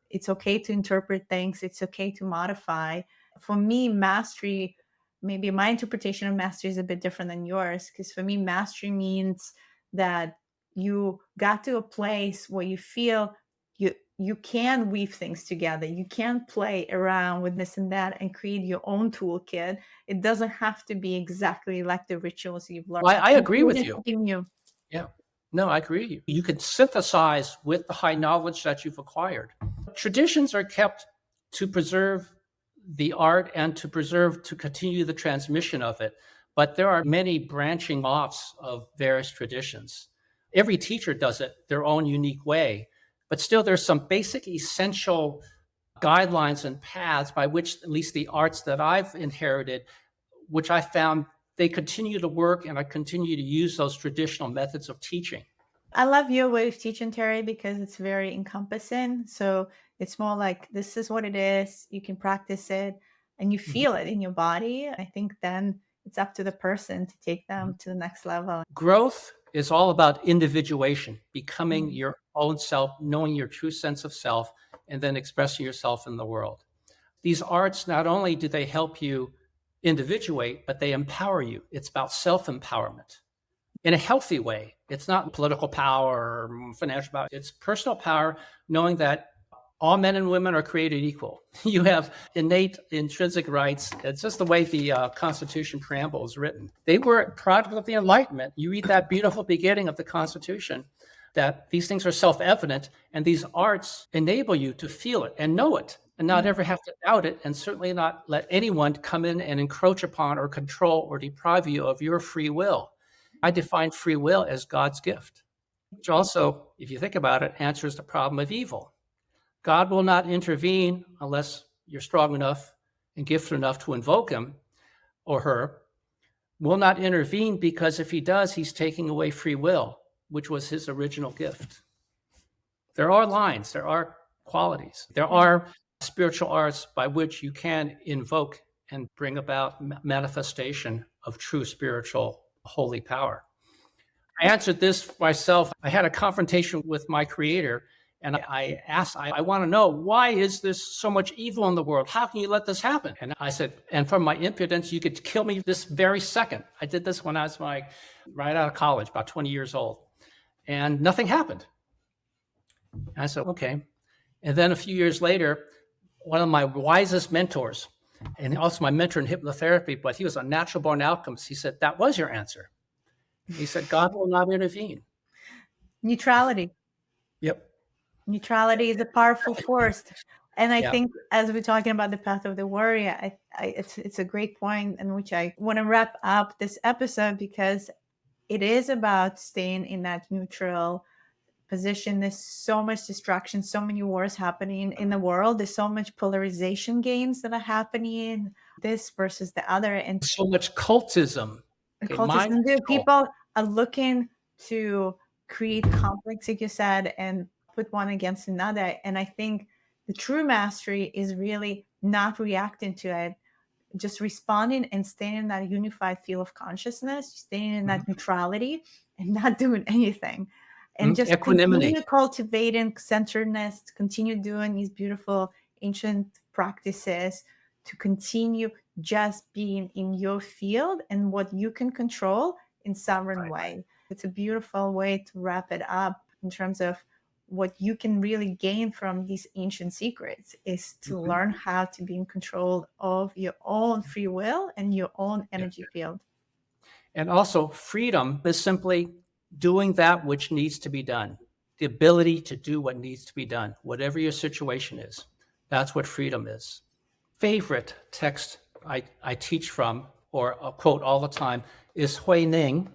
it's okay to interpret things, it's okay to modify. For me, mastery, maybe my interpretation of mastery is a bit different than yours, because for me, mastery means that you got to a place where you feel you can weave things together. You can play around with this and that and create your own toolkit. It doesn't have to be exactly like the rituals you've learned. Well, I agree with Including you. something new. Yeah. No, I agree with you. You can synthesize with the high knowledge that you've acquired. Traditions are kept to preserve the art and to continue the transmission of it. But there are many branching offs of various traditions. Every teacher does it their own unique way, but still there's some basic essential guidelines and paths by which at least the arts that I've inherited, which I found they continue to work, and I continue to use those traditional methods of teaching. I love your way of teaching, Terry, because it's very encompassing. So it's more like this is what it is. You can practice it and you feel it in your body. I think then it's up to the person to take them to the next level. Growth is all about individuation, becoming Mhm. your own self, knowing your true sense of self, and then expressing yourself in the world. These arts, not only do they help you individuate, but they empower you. It's about self-empowerment in a healthy way. It's not political power or financial power. It's personal power, knowing that all men and women are created equal. You have innate intrinsic rights. It's just the way the Constitution preamble is written. They were a product of the Enlightenment. You read that beautiful beginning of the Constitution, that these things are self-evident, and these arts enable you to feel it and know it and not ever have to doubt it, and certainly not let anyone come in and encroach upon or control or deprive you of your free will. I define free will as God's gift, which also, if you think about it, answers the problem of evil. God will not intervene unless you're strong enough and gifted enough to invoke him or her. Will not intervene because if he does, he's taking away free will, which was his original gift. There are lines, there are qualities, there are spiritual arts by which you can invoke and bring about manifestation of true spiritual holy power. I answered this myself. I had a confrontation with my creator, and I asked, I want to know, why is this so much evil in the world? How can you let this happen? And I said, and from my impudence, you could kill me this very second. I did this when I was right out of college, about 20 years old, and nothing happened. And I said, okay. And then a few years later, one of my wisest mentors, and also my mentor in hypnotherapy, but he was a natural born alchemist. He said, that was your answer. He said, God will not intervene. Neutrality. Yep. Neutrality is a powerful force. And I Yeah. think as we're talking about the path of the warrior, it's a great point in which I want to wrap up this episode, because it is about staying in that neutral position. There's so much distraction, so many wars happening in the world. There's so much polarization games that are happening, this versus the other. And So much cultism. Okay, mind cultism, control. people are looking to create conflicts, like you said, and put one against another. And I think the true mastery is really not reacting to it, just responding and staying in that unified field of consciousness, staying in that neutrality and not doing anything. And just Equanimity. continue cultivating centeredness, to continue doing these beautiful ancient practices, to continue just being in your field and what you can control in sovereign way. It's a beautiful way to wrap it up in terms of what you can really gain from these ancient secrets is to learn how to be in control of your own free will and your own energy field. And also, freedom is simply doing that which needs to be done, the ability to do what needs to be done, whatever your situation is. That's what freedom is. Favorite text I teach from, or quote all the time, is Hui Ning,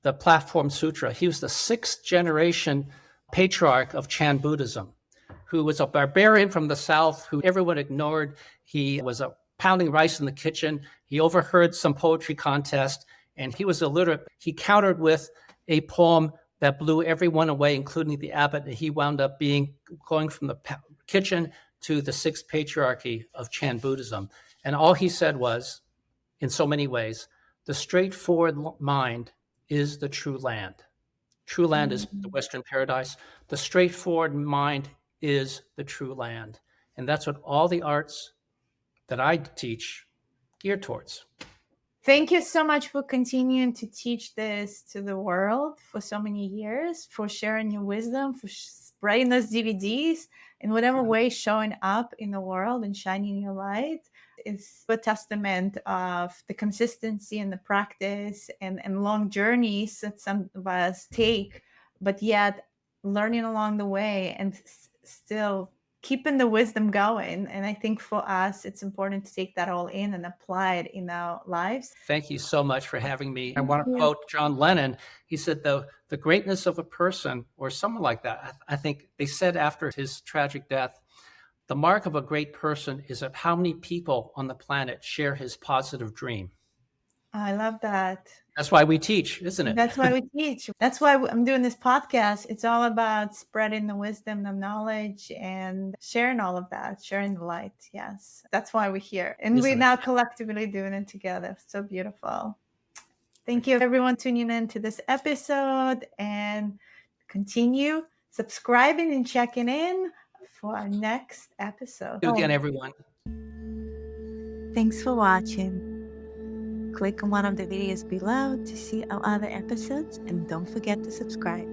the Platform Sutra. He was the 6th generation patriarch of Chan Buddhism, who was a barbarian from the south who everyone ignored. He was pounding rice in the kitchen. He overheard some poetry contest, and he was illiterate. He countered with a poem that blew everyone away, including the abbot. He wound up going from the kitchen to the 6th patriarchy of Chan Buddhism. And all he said was, in so many ways, the straightforward mind is the true land. True land is the Western paradise. The straightforward mind is the true land. And that's what all the arts that I teach gear towards. Thank you so much for continuing to teach this to the world for so many years, for sharing your wisdom, for spreading those DVDs in whatever way, showing up in the world and shining your light is a testament of the consistency and the practice and long journeys that some of us take, but yet learning along the way and still keeping the wisdom going. And I think for us, it's important to take that all in and apply it in our lives. Thank you so much for having me. I Thank want to you. quote John Lennon. He said, the greatness of a person, or someone like that, I think they said after his tragic death, the mark of a great person is of how many people on the planet share his positive dream. I love that. That's why we teach, isn't it? That's why we teach. That's why I'm doing this podcast. It's all about spreading the wisdom, the knowledge, and sharing all of that, sharing the light. Yes, that's why we're here. And Isn't we're it? now collectively doing it together. So beautiful. Thank you, everyone, tuning in to this episode, and continue subscribing and checking in for our next episode. Thank you again, everyone. Thanks for watching. Click on one of the videos below to see our other episodes, and don't forget to subscribe.